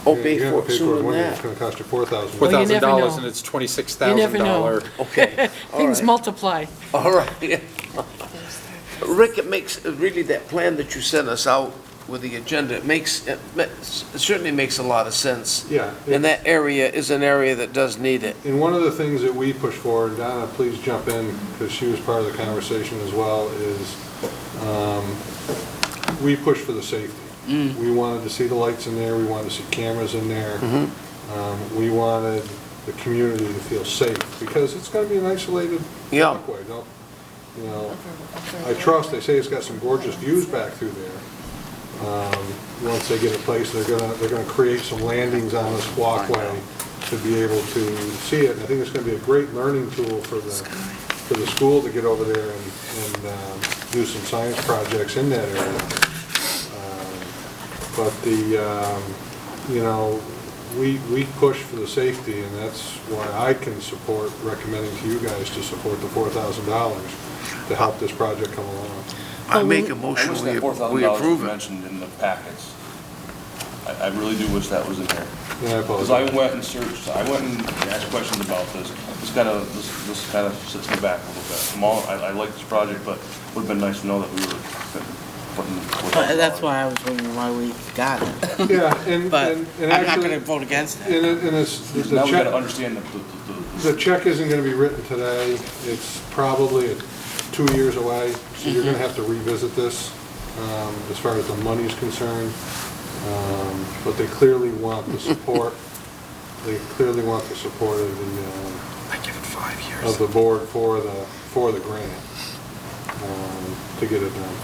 oh, You're pay gonna for have to it sooner than one year. that. It's gonna cost you $4,000. Well, you never know. $4,000 and it's You never know. $26,000. Okay, all Things right. multiply. All right. Rick, it makes, really, that plan that you sent us out with the agenda, it certainly makes a lot of sense. Yeah. And that area is an area that does need it. And one of the things that we push for, and Donna, please jump in, because she was part of the conversation as well, is we push for the safety. We wanted to see the lights in there, we wanted to see cameras in there. We wanted the community to feel safe, because it's gonna be an isolated Yeah. walkway. You know, I trust, they say it's got some gorgeous views back through there. Once they get in place, they're gonna create some landings on this walkway to be able to see it. And I think it's gonna be a great learning tool for the school to get over there and do some science projects in that area. But you know, we push for the safety, and that's why I can support recommending to you guys to support the $4,000 to help this project come along. I make a I motion, wish that we $4,000 was approve it. mentioned in the packets. I really do wish that was in there. Yeah, I Because I apologize. went and searched, I went and asked questions about this. This kind of sits me back a little bit. I like this project, but it would've been nice to know that we were putting $4,000. That's why I was wondering why we got it. Yeah, and But and I'm not actually, gonna vote against it. and it's, Now we gotta the understand check, the check isn't gonna be written today. It's probably 2 years away, so you're gonna have to revisit this, as far as the money's concerned. But they clearly want the support, they clearly want the support of the board for the grant, to get it done.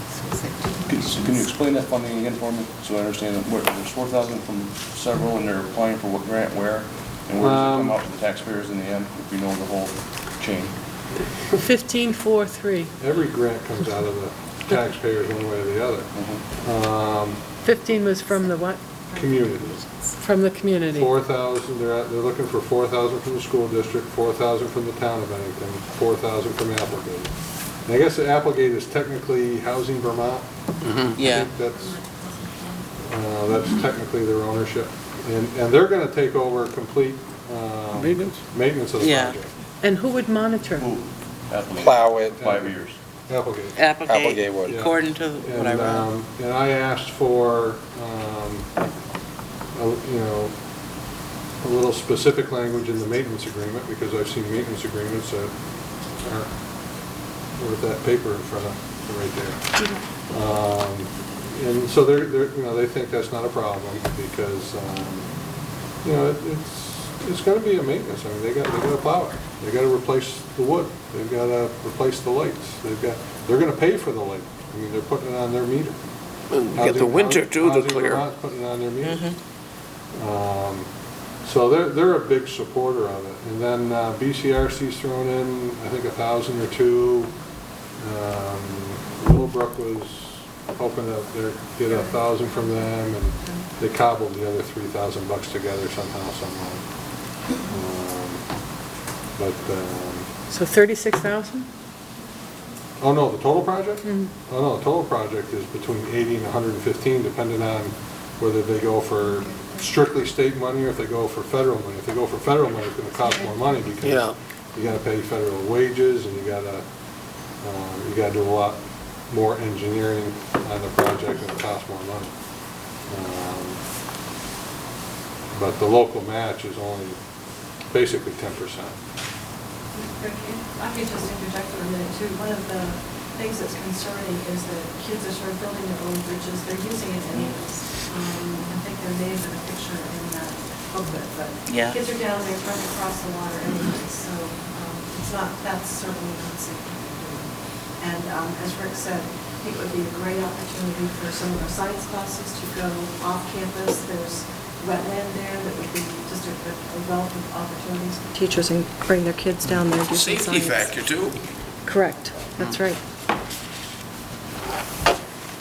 Can you explain that funding again for me, so I understand that there's 4,000 from several, and they're applying for what grant, where? And where does it come out to the taxpayers in the end, if you know the whole chain? 1543. Every grant comes out of the taxpayers one way or the other. 15 was from the what? Communities. From the community. 4,000, they're looking for 4,000 from the school district, 4,000 from the town of Bennington, 4,000 from Applegate. And I guess that Applegate is technically Housing Vermont. Yeah. I think that's technically their ownership. And they're gonna take over complete, maintenance of the Yeah. project. And who would monitor? Ooh, Applegate. Plow it. 5 years. Applegate. Applegate, Applegate would. according to what I read. And I asked for, a little specific language in the maintenance agreement, because I've seen maintenance agreements that aren't with that paper in front of, right there. And so they think that's not a problem, because, it's gonna be a maintenance. I mean, they gotta plow it. They gotta replace the wood. They've gotta replace the lights. They're gonna pay for the light. I mean, they're putting it on their meter. And get the winter too to Housing clear. Vermont's putting it on their meter. So they're a big supporter of it. And then BCRC's thrown in, I think, 1,000 or 2. Willowbrook was hoping to get 1,000 from them, and they cobbled the other $3,000 together somehow, some way. So 36,000? Oh, no, the total project? Oh, no, the total project is between 80 and 115, depending on whether they go for strictly state money or if they go for federal money. If they go for federal money, it's gonna cost more money, because Yeah. you gotta pay federal wages, and you gotta do a lot more engineering on the project, and it costs more money. But the local match is only basically 10%. I could just interject for a minute too. One of the things that's concerning is that kids are sort of building their own bridges. They're using it anyways. I think there may have been a picture in that booklet, but Yeah. kids are down there trying to cross the water anyways, so it's not, that's certainly not safe. And as Rick said, I think it would be a great opportunity for some of our science classes to go off campus. There's wetland there that would be just a wealth of opportunities. Teachers and bring their kids down there, do some science. Safety factor too. Correct, that's right.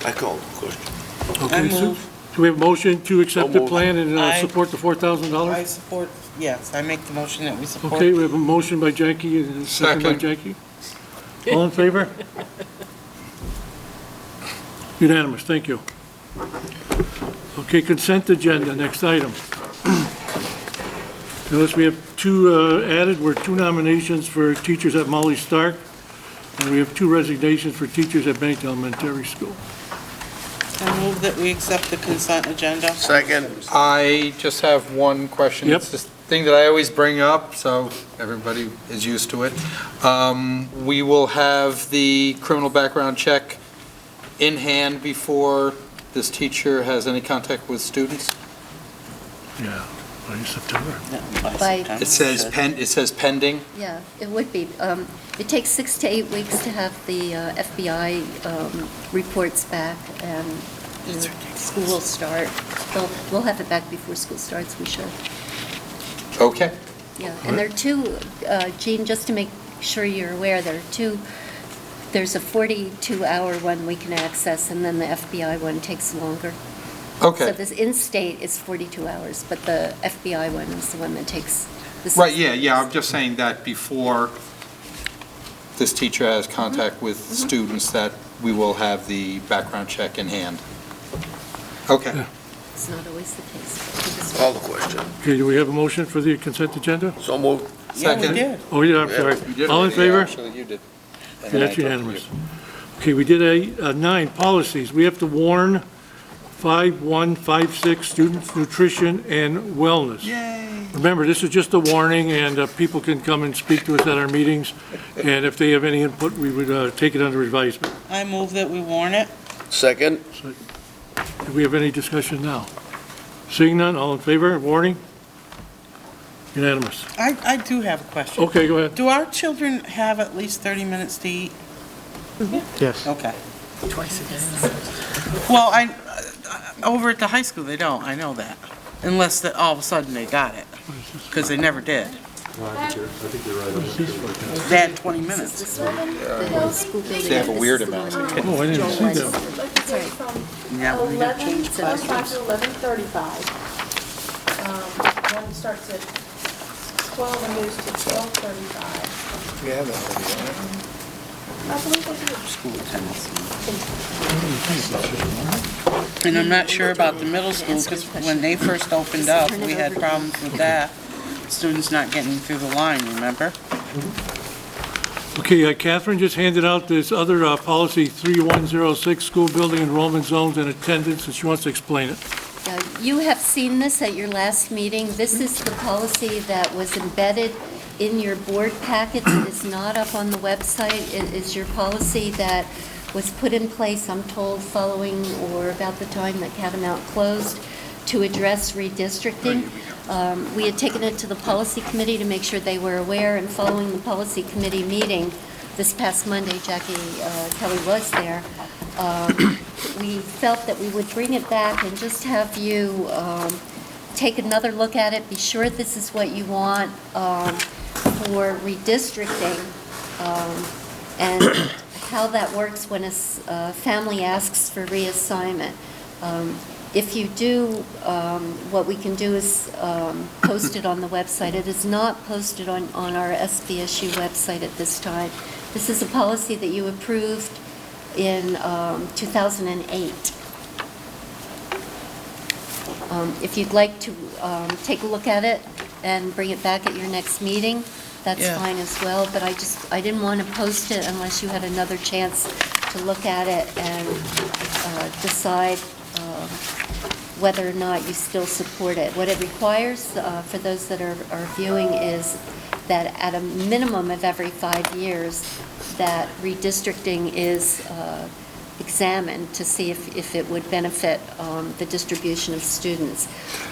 I called the question. Okay, so move. do we have a motion to accept the moved. plan and I- support the I $4,000? support, yes, I make the motion that we support. Okay, we have a motion by Jackie and a second by Jackie. All in favor? Unanimous, thank you. Okay, consent agenda, next item. Notice we have two added, were two nominations for teachers at Molly Stark, and we have two resignations for teachers at Bennington Elementary School. I move that we accept the consent agenda. Second. I just have one question. Yep. It's this thing that I always bring up, so everybody is used to it. We will have the criminal background check in hand before this teacher has any contact with students? Yeah, by September. By- It says pending? Yeah, it would be. It takes 6 to 8 weeks to have the FBI reports back, and school will start. We'll have it back before school starts, we should. Okay. Yeah, and there are two, Jean, just to make sure you're aware, there's a 42-hour one we can access, and then the FBI one takes longer. So Okay. this in-state is 42 hours, but the FBI one is the one that takes the... Right, yeah, I'm just saying that before this teacher has contact with students, that we will have the background check in hand. Okay. It's not always the case. but for this Call one. the question. Okay, do we have a motion for the consent agenda? So moved. Yeah, we Second. did. Oh, yeah, I'm sorry. All in favor? Actually, you did. And Okay, then I that's took unanimous. you. Okay, we did a 9, policies. We have to warn 5156, student nutrition and wellness. Yay. Remember, this is just a warning, and people can come and speak to us at our meetings, and if they have any input, we would take it under advisement. I move that we warn it. Second. Do we have any discussion now? Seeing none, all in favor of warning? Unanimous. I do have a question. Okay, go ahead. Do our children have at least 30 minutes to eat? Yes. Okay. Twice a day. Well, over at the high school, they don't, I know that. Unless that all of a sudden they got it, because they never did. I think you're right. They had 20 minutes. This one, the school building. They have a this weird is the amount. one Oh, I didn't see Joel that. was- Sorry. Yeah, we got changed 11:25 to 11:35. One starts at 12 and goes to 12:35. We have that already, I believe they do. school attendance. And I'm not sure about the middle school, because when they first opened up, we had problems with that. Students not getting through the line, remember? Okay, Catherine just handed out this other policy 3106, school building enrollment zones and attendance, and she wants to explain it. You have seen this at your last meeting. This is the policy that was embedded in your board packets. It is not up on the website. It is your policy that was put in place, I'm told, following or about the time that Catamount closed, to address redistricting. We had taken it to the policy committee to make sure they were aware, and following the policy committee meeting this past Monday, Jackie Kelly was there, we felt that we would bring it back and just have you take another look at it, be sure this is what you want for redistricting, and how that works when a family asks for reassignment. If you do, what we can do is post it on the website. It is not posted on our SBSU website at this time. This is a policy that you approved in 2008. If you'd like to take a look at it and bring it back at your next meeting, that's Yeah. fine as well, but I didn't want to post it unless you had another chance to look at it and decide whether or not you still support it. What it requires, for those that are viewing, is that at a minimum of every 5 years, that redistricting is examined to see if it would benefit the distribution of students.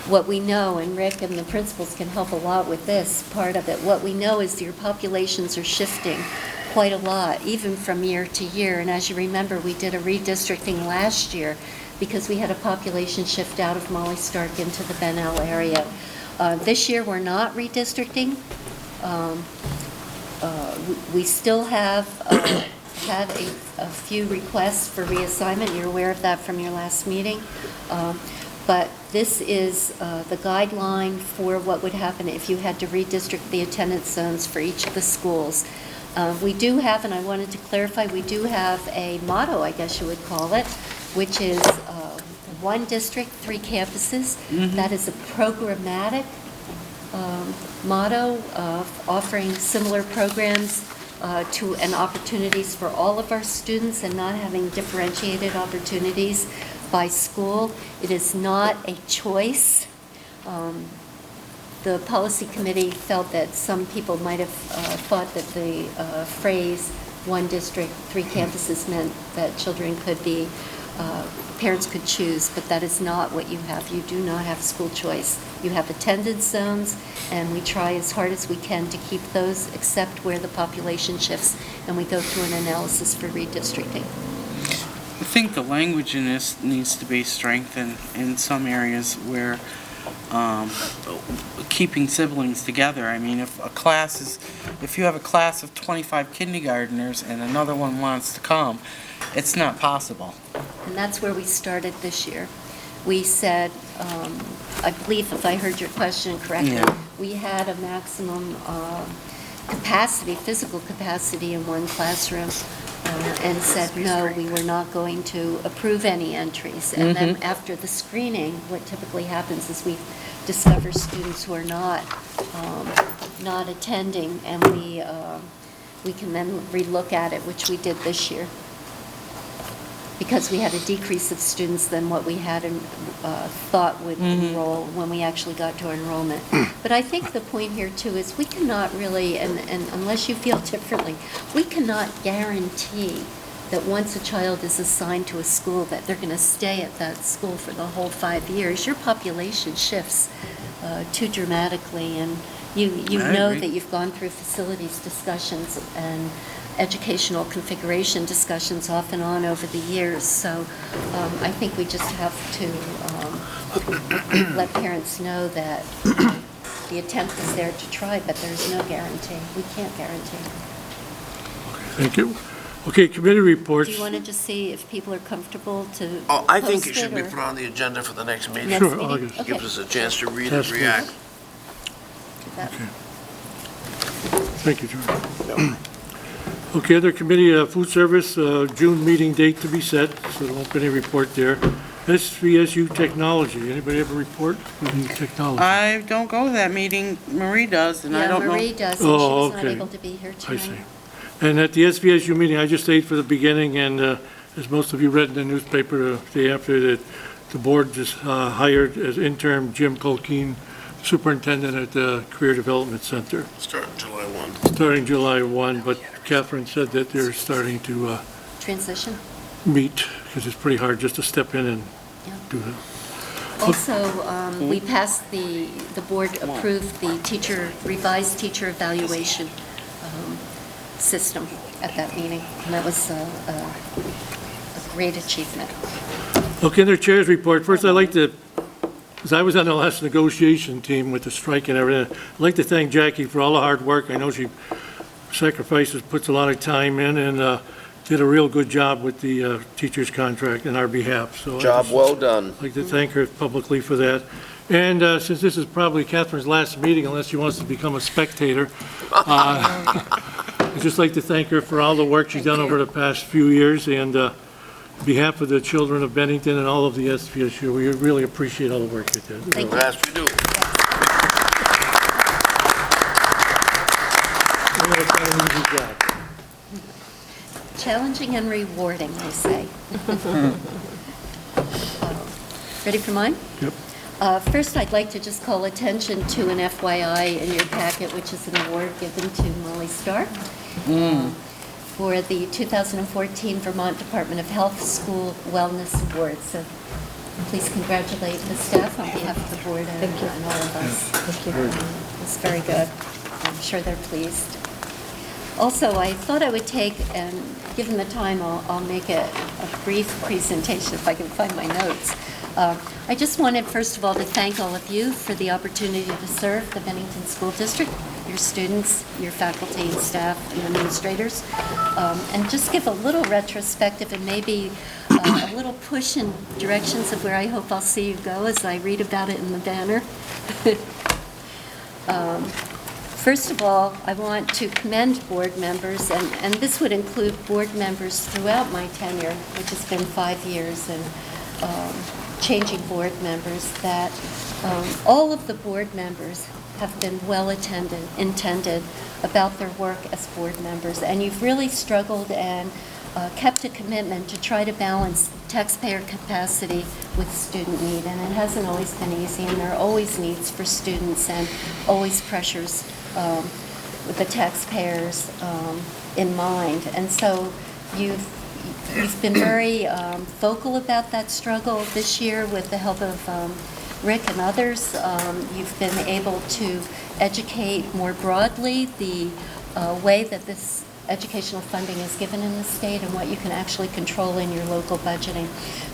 What we know, and Rick and the principals can help a lot with this part of it, what we know is your populations are shifting quite a lot, even from year to year. And as you remember, we did a redistricting last year because we had a population shift out of Molly Stark into the Bennell area. This year, we're not redistricting. We still have had a few requests for reassignment. You're aware of that from your last meeting. But this is the guideline for what would happen if you had to redistrict the attendance zones for each of the schools. We do have, and I wanted to clarify, we do have a motto, I guess you would call it, which is one district, 3 campuses. That is a programmatic motto of offering similar programs and opportunities for all of our students and not having differentiated opportunities by school. It is not a choice. The policy committee felt that some people might have thought that the phrase one district, 3 campuses meant that children could be, parents could choose, but that is not what you have. You do not have school choice. You have attendance zones, and we try as hard as we can to keep those except where the population shifts, and we go through an analysis for redistricting. I think the language in this needs to be strengthened in some areas where keeping siblings together. I mean, if you have a class of 25 kindergartners and another one wants to come, it's not possible. And that's where we started this year. We said, I believe if I heard your question correctly, Yeah. we had a maximum capacity, physical capacity in one classroom, and said, no, we were not going to approve any entries. And then after the screening, what typically happens is we discover students who are not attending, and we can then relook at it, which we did this year, because we had a decrease of students than what we had thought would enroll when we actually got to enrollment. But I think the point here, too, is we cannot really, and unless you feel differently, we cannot guarantee that once a child is assigned to a school that they're going to stay at that school for the whole 5 years. Your population shifts too dramatically, and you know that you've gone through facilities discussions and educational configuration discussions off and on over the years. So I think we just have to let parents know that the attempt is there to try, but there's no guarantee. We can't guarantee. Thank you. Okay, committee reports. Do you want to just see if people are comfortable to I think post it should be or- put on the agenda for the next meeting. Next Sure, meeting? August. Okay. Gives us a chance to read Yes, and react. That- Thank you, George. Okay, other committee, food service, June meeting date to be set, so there won't be any report there. SVSU technology, anybody have a report with technology? I don't go to that meeting. Marie does, and I don't know. Yeah, Marie does, and she Oh, was not okay. able to be here I tonight. see. And at the SVSU meeting, I just stayed for the beginning, and as most of you read in the newspaper the day after, that the board just hired as interim Jim Colkeen, superintendent at the Career Development Center, Start July 1. starting July 1, but Catherine said that they're starting to Transition. meet, because it's pretty hard just to step in and Yeah. do that. Also, we passed the board approved the revised teacher evaluation system at that meeting, and that was a great achievement. Okay, their chairs report. First, I'd like to, because I was on the last negotiation team with the strike and everything, I'd like to thank Jackie for all the hard work. I know she sacrifices, puts a lot of time in, and did a real good job with the teacher's contract on our behalf. So Job well done. I'd like to thank her publicly for that. And since this is probably Catherine's last meeting, unless she wants to become a spectator, I'd just like to thank her for all the work she's done over the past few years, and on behalf of the children of Bennington and all of the SVSU, we really appreciate all the work you did. Thank you. Yes, we do. It's not an easy job. Challenging and rewarding, they say. Ready for mine? Yep. First, I'd like to just call attention to an FYI in your packet, which is an award given to Molly Stark for the 2014 Vermont Department of Health School Wellness Award. So please congratulate the staff on behalf of the board and all of us. Thank you. It's very good. I'm sure they're pleased. Also, I thought I would take, and given the time, I'll make a brief presentation if I can find my notes. I just wanted, first of all, to thank all of you for the opportunity to serve the Bennington School District, your students, your faculty, staff, and administrators, and just give a little retrospective and maybe a little push in directions of where I hope I'll see you go as I read about it in the banner. First of all, I want to commend board members, and this would include board members throughout my tenure, which has been 5 years, and changing board members, that all of the board members have been intended about their work as board members, and you've really struggled and kept a commitment to try to balance taxpayer capacity with student need, and it hasn't always been easy, and there are always needs for students and always pressures with the taxpayers in mind. And so you've been very vocal about that struggle this year with the help of Rick and others. You've been able to educate more broadly the way that this educational funding is given in the state and what you can actually control in your local budgeting.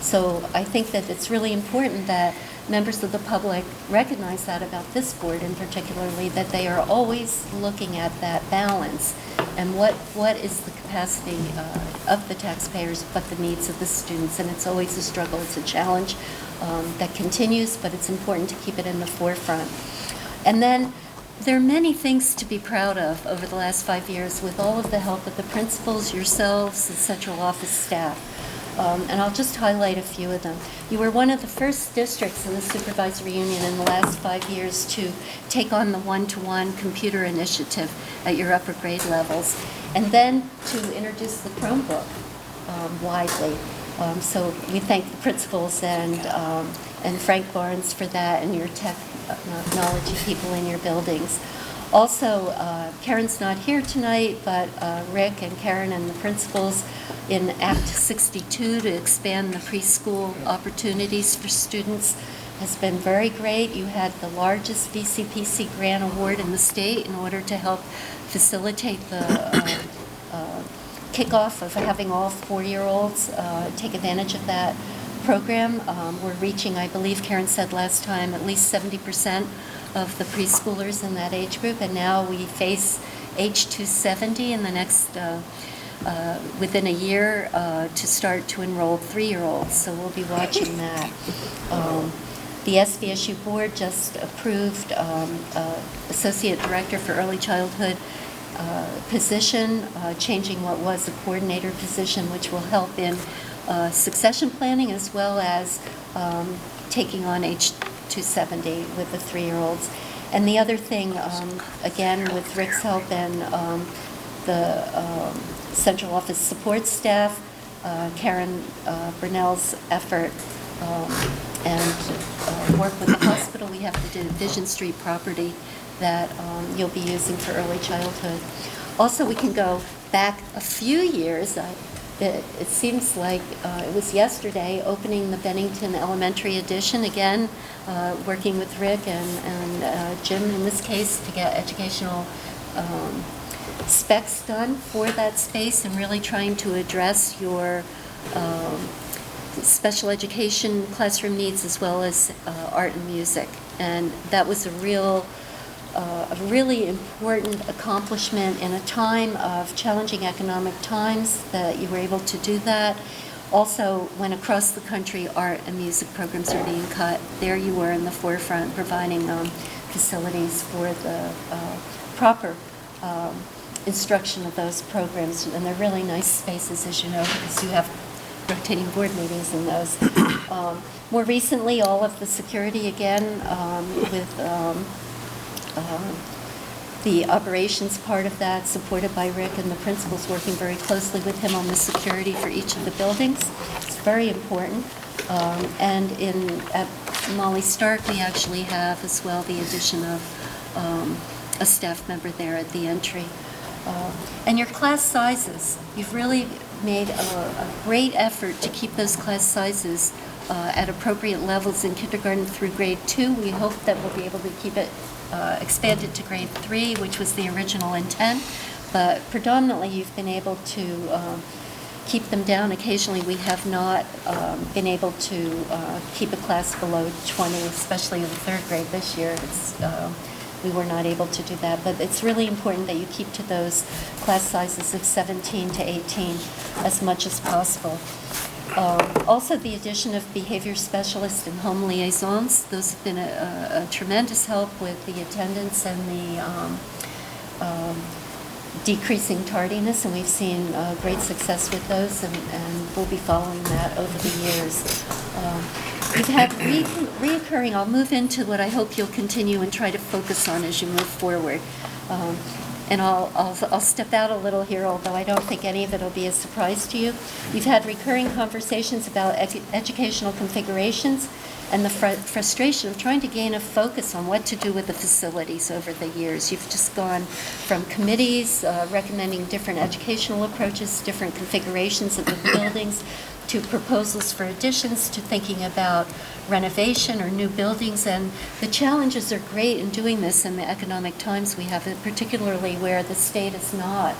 So I think that it's really important that members of the public recognize that about this board, and particularly that they are always looking at that balance and what is the capacity of the taxpayers but the needs of the students. And it's always a struggle, it's a challenge that continues, but it's important to keep it in the forefront. And then there are many things to be proud of over the last 5 years with all of the help of the principals, yourselves, and central office staff. And I'll just highlight a few of them. You were one of the first districts in the supervisory union in the last 5 years to take on the one-to-one computer initiative at your upper grade levels, and then to introduce the Chromebook widely. So we thank the principals and Frank Barnes for that, and your technology people in your buildings. Also, Karen's not here tonight, but Rick and Karen and the principals in Act 62 to expand the preschool opportunities for students has been very great. You had the largest VCPC grant award in the state in order to help facilitate the kickoff of having all 4-year-olds take advantage of that program. We're reaching, I believe Karen said last time, at least 70% of the preschoolers in that age group, and now we face age 270 in the next, within a year, to start to enroll 3-year-olds, so we'll be watching that. The SVSU board just approved Associate Director for Early Childhood position, changing what was a coordinator position, which will help in succession planning as well as taking on age 270 with the 3-year-olds. And the other thing, again, with Rick's help and the central office support staff, Karen Brunel's effort, and work with the hospital, we have the Division Street property that you'll be using for early childhood. Also, we can go back a few years. It seems like it was yesterday, opening the Bennington Elementary Edition, again, working with Rick and Jim in this case to get educational specs done for that space and really trying to address your special education classroom needs as well as art and music. And that was a really important accomplishment in a time of challenging economic times that you were able to do that. Also, when across the country art and music programs are being cut, there you were in the forefront providing facilities for the proper instruction of those programs. And they're really nice spaces, as you know, because you have rotating board meetings in those. More recently, all of the security again with the operations part of that, supported by Rick and the principals working very closely with him on the security for each of the buildings. It's very important. And at Molly Stark, we actually have as well the addition of a staff member there at the entry. And your class sizes, you've really made a great effort to keep those class sizes at appropriate levels in kindergarten through grade 2. We hope that we'll be able to keep it expanded to grade 3, which was the original intent. But predominantly, you've been able to keep them down. Occasionally, we have not been able to keep a class below 20, especially in the 3rd grade this year. We were not able to do that, but it's really important that you keep to those class sizes of 17 to 18 as much as possible. Also, the addition of behavior specialists and home liaisons, those have been a tremendous help with the attendance and the decreasing tardiness, and we've seen great success with those, and we'll be following that over the years. We've had reoccurring, I'll move into what I hope you'll continue and try to focus on as you move forward. And I'll step out a little here, although I don't think any of it will be a surprise to you. You've had recurring conversations about educational configurations and the frustration of trying to gain a focus on what to do with the facilities over the years. You've just gone from committees recommending different educational approaches, different configurations of the buildings, to proposals for additions, to thinking about renovation or new buildings. And the challenges are great in doing this in the economic times we have, particularly where the state is not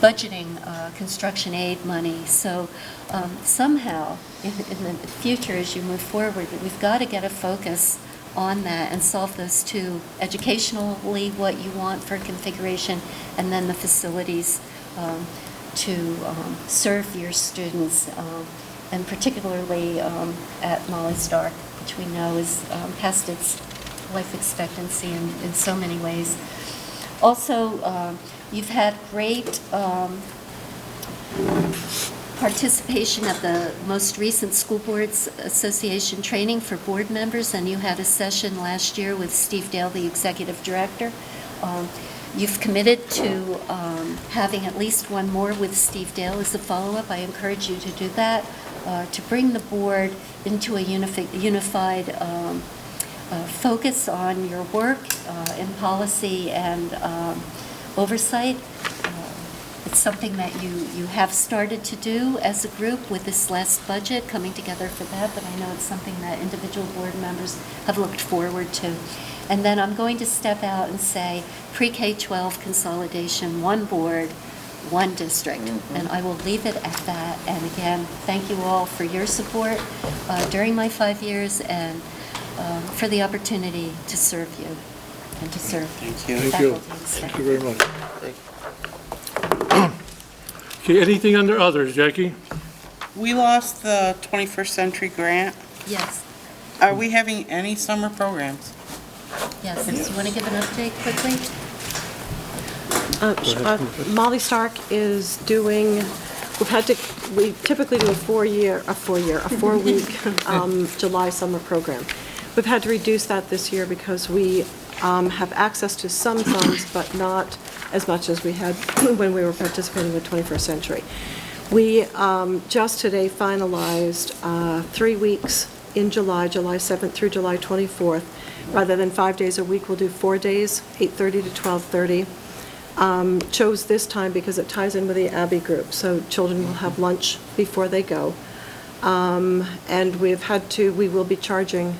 budgeting construction aid money. So somehow, in the future, as you move forward, we've got to get a focus on that and solve those two: educationally, what you want for configuration, and then the facilities to serve your students, and particularly at Molly Stark, which we know is past its life expectancy in so many ways. Also, you've had great participation at the most recent School Boards Association training for board members, and you had a session last year with Steve Dale, the executive director. You've committed to having at least one more with Steve Dale as a follow-up. I encourage you to do that, to bring the board into a unified focus on your work in policy and oversight. It's something that you have started to do as a group with this last budget, coming together for that, but I know it's something that individual board members have looked forward to. And then I'm going to step out and say pre-K-12 consolidation, one board, one district. And I will leave it at that. And again, thank you all for your support during my 5 years, and for the opportunity to serve you and to serve faculty and staff. Thank you very much. Okay, anything under others, Jackie? We lost the 21st Century Grant. Yes, Are we having any summer programs? yes. Do you want to give an update quickly? Molly Stark is doing, we typically do a 4-week July summer program. We've had to reduce that this year because we have access to some funds, but not as much as we had when we were participating with 21st Century. We just today finalized 3 weeks in July 7th through July 24th. Rather than 5 days a week, we'll do 4 days, 8:30 to 12:30. Chose this time because it ties in with the Abbey group, so children will have lunch before they go. And we will be charging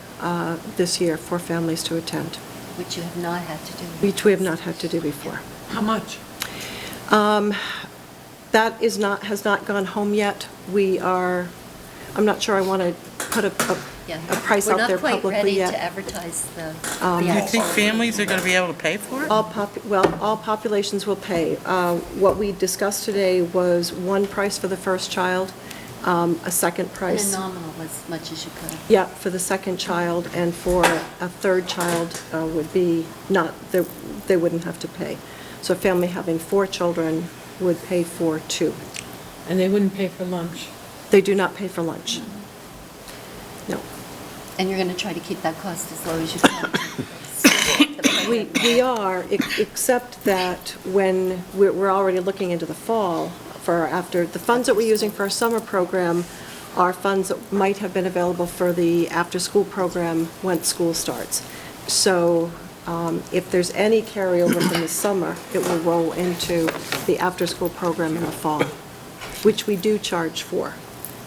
this year for families to attend. Which you have not had to do. Which we have not had to do before. How much? That has not gone home yet. I'm not sure I want to put a price out there publicly yet. We're not quite ready to advertise the Do you think families are going to be able to pay for it? All populations will pay. What we discussed today was one price for the first child, a second price. And a nominal as much as you could. Yeah, for the second child, and for a third child would be not, they wouldn't have to pay. So a family having 4 children would pay for 2. And they wouldn't pay for lunch? They do not pay for lunch. No. And you're going to try to keep that cost as low as you can. We are, except that when we're already looking into the fall the funds that we're using for our summer program are funds that might have been available for the after-school program once school starts. So if there's any carryover from the summer, it will roll into the after-school program in the fall, which we do charge for,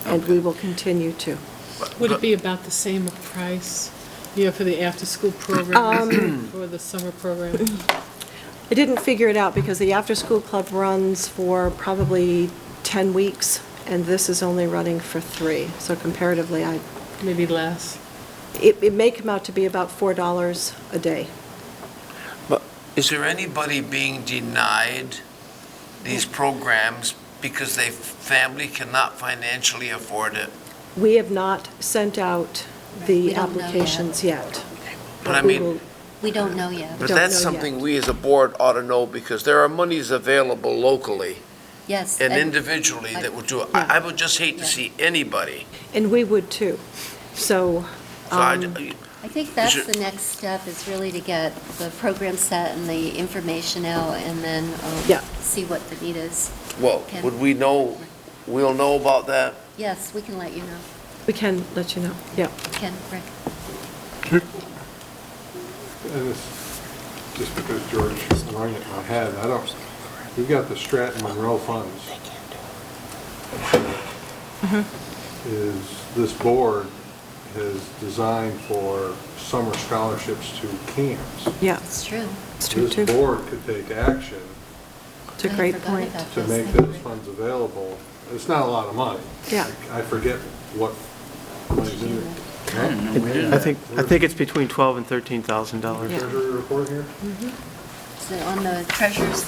and we will continue to. Would it be about the same price, for the after-school program or the summer program? I didn't figure it out because the after-school club runs for probably 10 weeks, and this is only running for 3. So comparatively, Maybe less? it may come out to be about $4 a day. But is there anybody being denied these programs because their family cannot financially afford it? We have not sent out the We don't know yet. applications yet. But I we mean, will- We don't know yet. but don't that's know yet. something we as a board ought to know, because there are monies available locally Yes. and individually that would do it. I would just hate to Yeah. see anybody. And we would too. So, So I think that's Is it- the next step, is really to get the program set and the information out, and then Yeah. see what the need is. Well, Ken? would we know, we'll know about that? Yes, we can let you know. we can let you know, yeah. Ken, Rick? And it's, just because George rang it in my head, we've got the Stratton Monroe funds. Is this board is designed for summer scholarships to camps. Yeah, It's true. it's true too. This board could take action It's a great point. to make those funds available. It's not a lot of money. Yeah. I forget what money's in it. I think it's between $12,000 and $13,000. Yeah. Treasury report here? So on the treasurer's,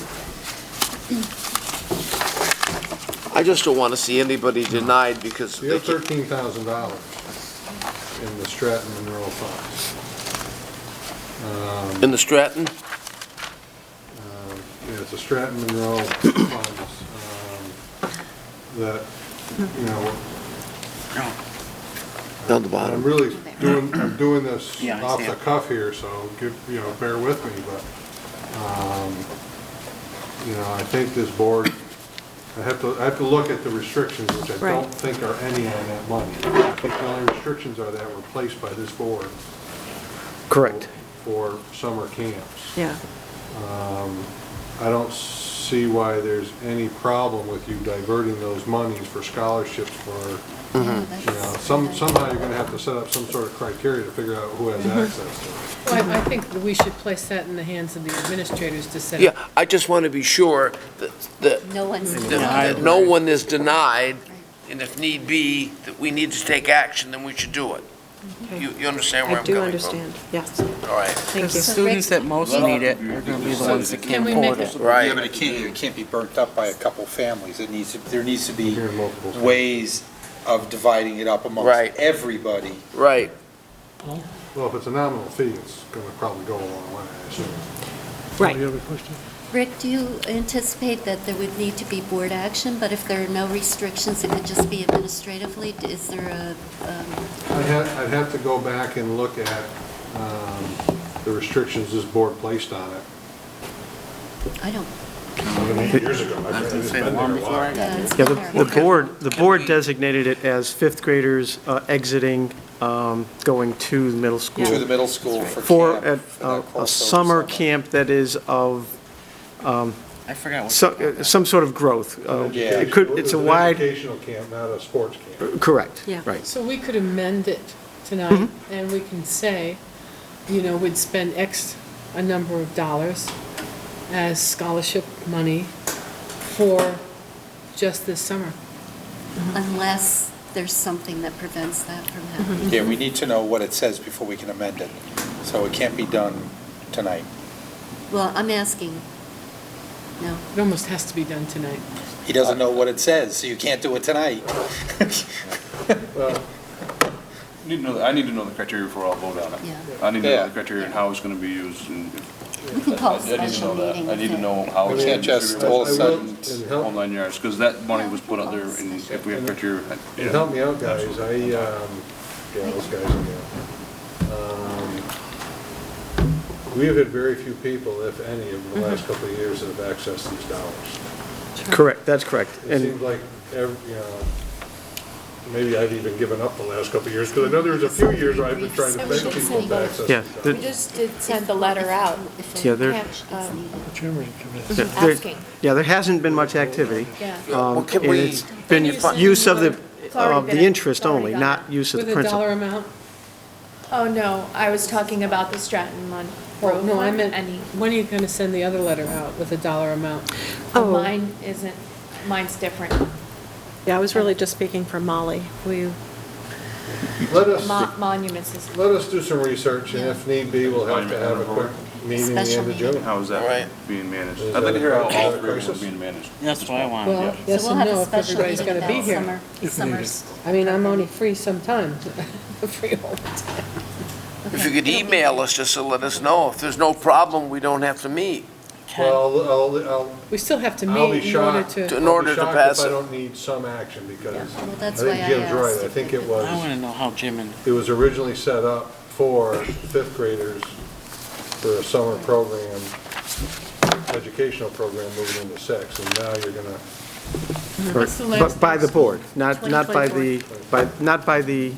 I just don't want to see anybody denied because We they have can't. $13,000 in the Stratton Monroe funds. In the Stratton? Yeah, it's a Stratton Monroe funds, that, Down the I'm bottom. really I'm doing this Yeah, I off see the it. cuff here, so bear with me, but, I think this board, I have to look at the restrictions, which I Right. don't think are any on that money. I think the only restrictions are that were placed by this board Correct. for summer camps. Yeah, I don't see why there's any problem with you diverting those monies for scholarships for, somehow you're gonna have to set up some sort of criteria to figure out who has access to it. Well, I think that we should place that in the hands of the administrators to set. Yeah, I just want to be sure that no one's that denied. no one is denied, and if need be, that we need to take action, then we should do it. okay. You understand where I I'm do coming understand, yes. from? All right. Thank The you. students that most need it are going to be the ones that Can can't we afford make it. Right. Yeah, but it can't be burnt up by a couple families. There needs to be Here in multiple states. ways of dividing it up amongst Right. everybody. Right. Well, if it's a nominal fee, it's gonna probably go a long way, I assume. Right. You have a question? Rick, do you anticipate that there would need to be board action, but if there are no restrictions, it could just be administratively? Is there a, I'd have to go back and look at the restrictions this board placed on it. I don't, Years ago. I was gonna say the one before I got yeah, here. it's Yeah, been there. the board designated it as fifth graders exiting, going to the middle school. To the middle school for For camp. for that a crossover summer camp that is of I forgot what. some sort of growth. Yeah. It's a wide, educational camp, not a sports camp. correct, Yeah. right. So we could amend it tonight, and we can say, we'd spend X a number of dollars as scholarship money for just this summer. Unless there's something that prevents that from happening. Yeah, we need to know what it says before we can amend it. So it can't be done tonight. Well, I'm asking, no. It almost has to be done tonight. He doesn't know what it says, so you can't do it tonight. I need to know the criteria before I'll vote on it. Yeah. I need to Yeah. know the criteria and how it's gonna be used, and We can call a I need to special know that. meeting. I need to if it- know how We it's can't just distributed. all of a I will- sudden, and help- Whole 9 yards, because that money was put out there, and if we have criteria. And help me out, guys, gals, guys, and we have had very few people, if any, over the last couple of years that have accessed these dollars. Correct, that's correct. It And seems like, maybe I've even given up the last couple of years, because I know there was a few years where I've been trying to beg people to access. Yeah, these the- We just did send the letter out. Yeah, there- Asking. Yeah, there hasn't been much activity. Yeah. Well, can And we- it's been use of the interest only, not use of the With a dollar principal. amount? Oh, no, I was talking about the Stratton one. Oh, no, I meant, Any, when are you going to send the other letter out with a dollar amount? Oh. mine isn't, mine's different. Yeah, I was really just speaking for Molly. Let us, Monuments is. let us do some research, and if need be, we'll have to have a quick meeting at the end of June. How is Right. that being managed? Is I'd like to hear how that all a three of them crisis? are being managed. That's what I want. Well, yes So and we'll have no a if special everybody's meeting going to be about here. summers. I mean, I'm only free sometimes, free all the time. If you could email us just to let us know. If there's no problem, we don't have to meet. Well, We still have to I'll be meet in order shocked. to. In order to I'll be pass shocked if I it. don't need some action, because I Well, that's think why I Jim's right. asked. I think it I want was, to know how Jim and, it was originally set up for fifth graders for a summer program, educational program moving into sixth, and now you're gonna, What's the But last by the day? board, not by the, not by the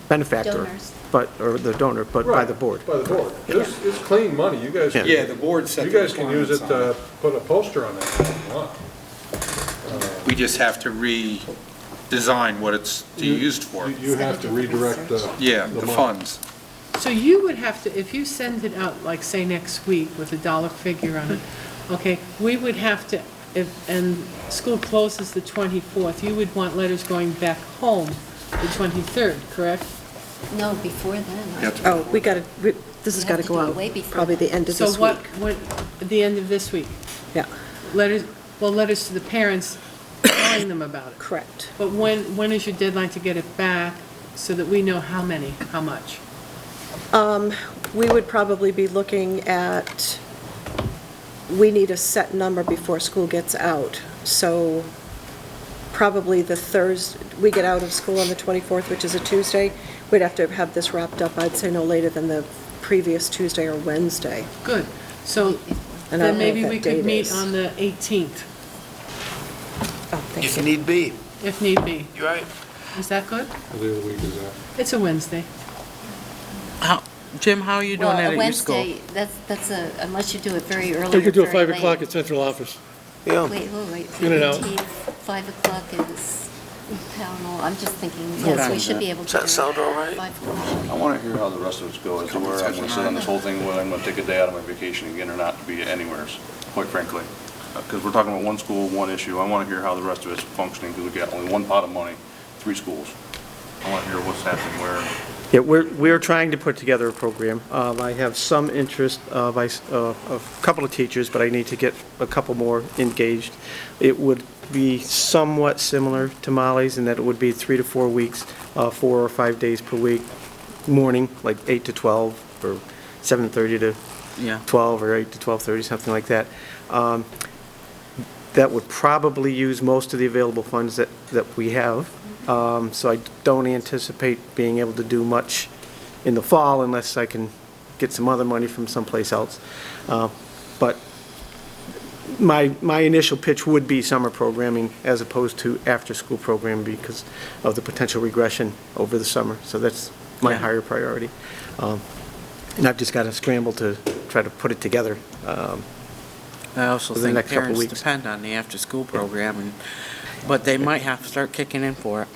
benefactor, Donors. or the donor, but by the board. by the board. It's clean money. You guys, Yeah. the board set you the guys can use it requirements to put a poster on that if you want. We just have to redesign what it's used for. You have to redirect the. Yeah, the the money. funds. So you would have to, if you send it out, like, say, next week with a dollar figure on it, okay, we would have to, and school closes the 24th, you would want letters going back home the 23rd, correct? No, before then. Oh, this has We got have to to go do it out way before probably that. the end of So this what, week. the end of this week? Yeah, Letters to the parents telling them about it. correct. But when is your deadline to get it back so that we know how many, how much? We would probably be looking at, we need a set number before school gets out. So probably the Thursday, we get out of school on the 24th, which is a Tuesday. We'd have to have this wrapped up, I'd say no later than the previous Tuesday or Wednesday. Good. So And I then don't know maybe what we that could date meet is. on the 18th, Oh, thank If you. need be. if need be. You right? Is that good? What day of the week is that? It's a Wednesday. Jim, how are you doing Well, that a at your school? Wednesday, that's unless you do it very early You or could do it very 5 o'clock late. at central office. Yeah. Wait. In and out. 18th, 5 o'clock is town hall. I'm just thinking, What yes, time we is should that? be able to. Does that do it. sound all right? 5 o'clock. I want to hear how the rest of us go as to where I'm going to sit on this whole thing, whether I'm going to take a day out of my vacation again or not to be anywheres, quite frankly. Because we're talking about one school, one issue. I want to hear how the rest of it's functioning, because we got only one pot of money, 3 schools. I want to hear what's happening where. Yeah, we're trying to put together a program. I have some interest of a couple of teachers, but I need to get a couple more engaged. It would be somewhat similar to Molly's in that it would be 3 to 4 weeks, 4 or 5 days per week, morning, like 8 to 12, or 7:30 to Yeah. 12, or 8 to 12:30, something like that. That would probably use most of the available funds that we have. So I don't anticipate being able to do much in the fall unless I can get some other money from someplace else. But my initial pitch would be summer programming as opposed to after-school programming because of the potential regression over the summer. So that's my Yeah. higher priority. And I've just got to scramble to try to put it together. I also For the think next couple parents weeks. depend on the after-school program, but they might have to start kicking in for it.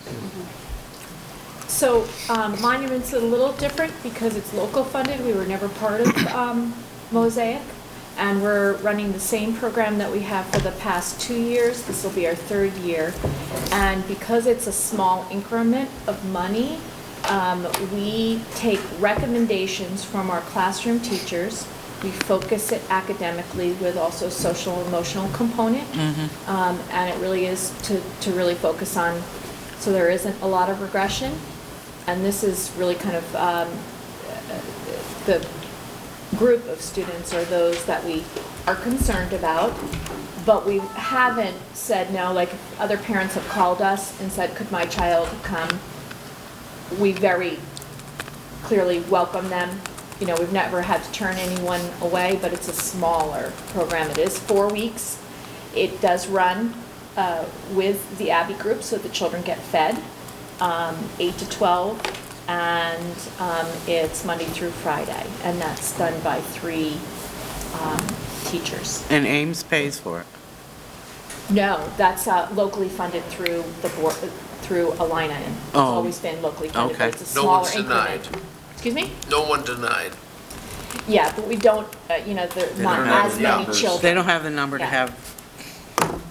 So Monument's a little different because it's local funded. We were never part of Mosaic. And we're running the same program that we have for the past 2 years. This will be our 3rd year. And because it's a small increment of money, we take recommendations from our classroom teachers. We focus it academically with also social emotional component. And it really is to really focus on, so there isn't a lot of regression. And this is really kind of the group of students are those that we are concerned about, but we haven't said no. Like if other parents have called us and said, could my child come? We very clearly welcome them we've never had to turn anyone away, but it's a smaller program. It is 4 weeks. It does run with the Abbey group, so the children get fed, 8 to 12, and it's Monday through Friday, and that's done by 3 teachers. And Ames pays for it. No, that's locally funded through the board, through a line item. It's Oh. always been locally funded, but Okay. it's a No smaller one's increment. denied. Excuse me? No one denied. Yeah, but we don't, there are not don't have as the many numbers. children. They don't have the number to Yeah. have,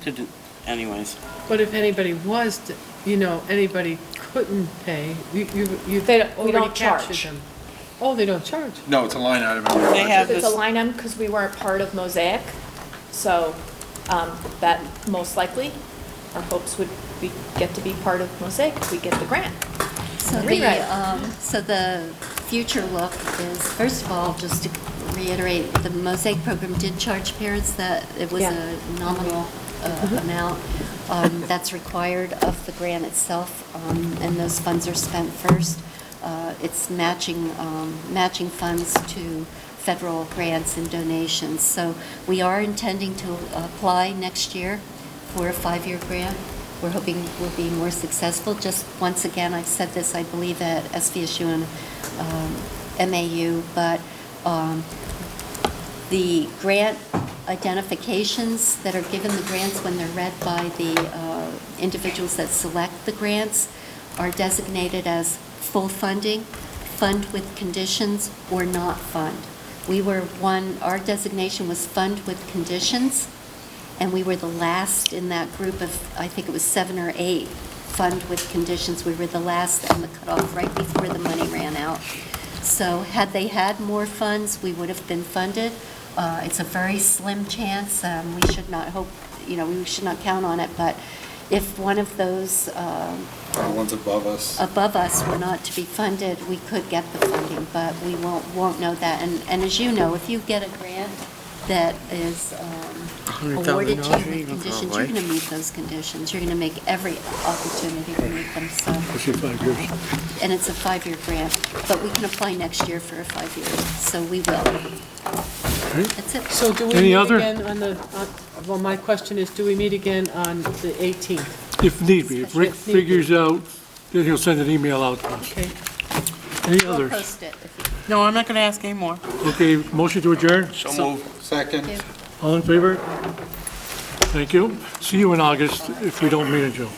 to do, anyways. But if anybody was, anybody couldn't pay, you've They don't- we already don't captured charge. them. Oh, they don't charge? No, it's a line item in your They budget. have It's a this, line item because we weren't part of Mosaic, so that most likely, our hopes would be, get to be part of Mosaic if we get the grant. So the future look is, first of all, just to reiterate, the Mosaic program did charge parents that it was Yeah. a nominal amount that's required of the grant itself, and those funds are spent first. It's matching funds to federal grants and donations. So we are intending to apply next year for a 5-year grant. We're hoping we'll be more successful. Just once again, I've said this, I believe, at SVSU and MAU, but the grant identifications that are given the grants when they're read by the individuals that select the grants are designated as full funding, fund with conditions, or not fund. Our designation was fund with conditions, and we were the last in that group of, I think it was 7 or 8, fund with conditions. We were the last on the cutoff right before the money ran out. So had they had more funds, we would have been funded. It's a very slim chance. We should not hope, we should not count on it, but if one of those The ones above us. were not to be funded, we could get the funding, but we won't know that. And as you know, if you get a grant that is awarded to you with conditions, you're going to meet those conditions. You're going to make every opportunity to meet them, so. And it's a 5-year grant, but we can apply next year for a 5-year, so we will. That's it. So do we Any meet other? again well, my question is, do we meet again on the 18th? If need be, if Rick If need be. figures out, then he'll send an email out to us. Okay. Any We'll others? post it if you. no, I'm not going to ask any more. Okay, motion to adjourn? So moved. Second. Thank you. All in favor? Thank you. See you in August if we don't meet in June.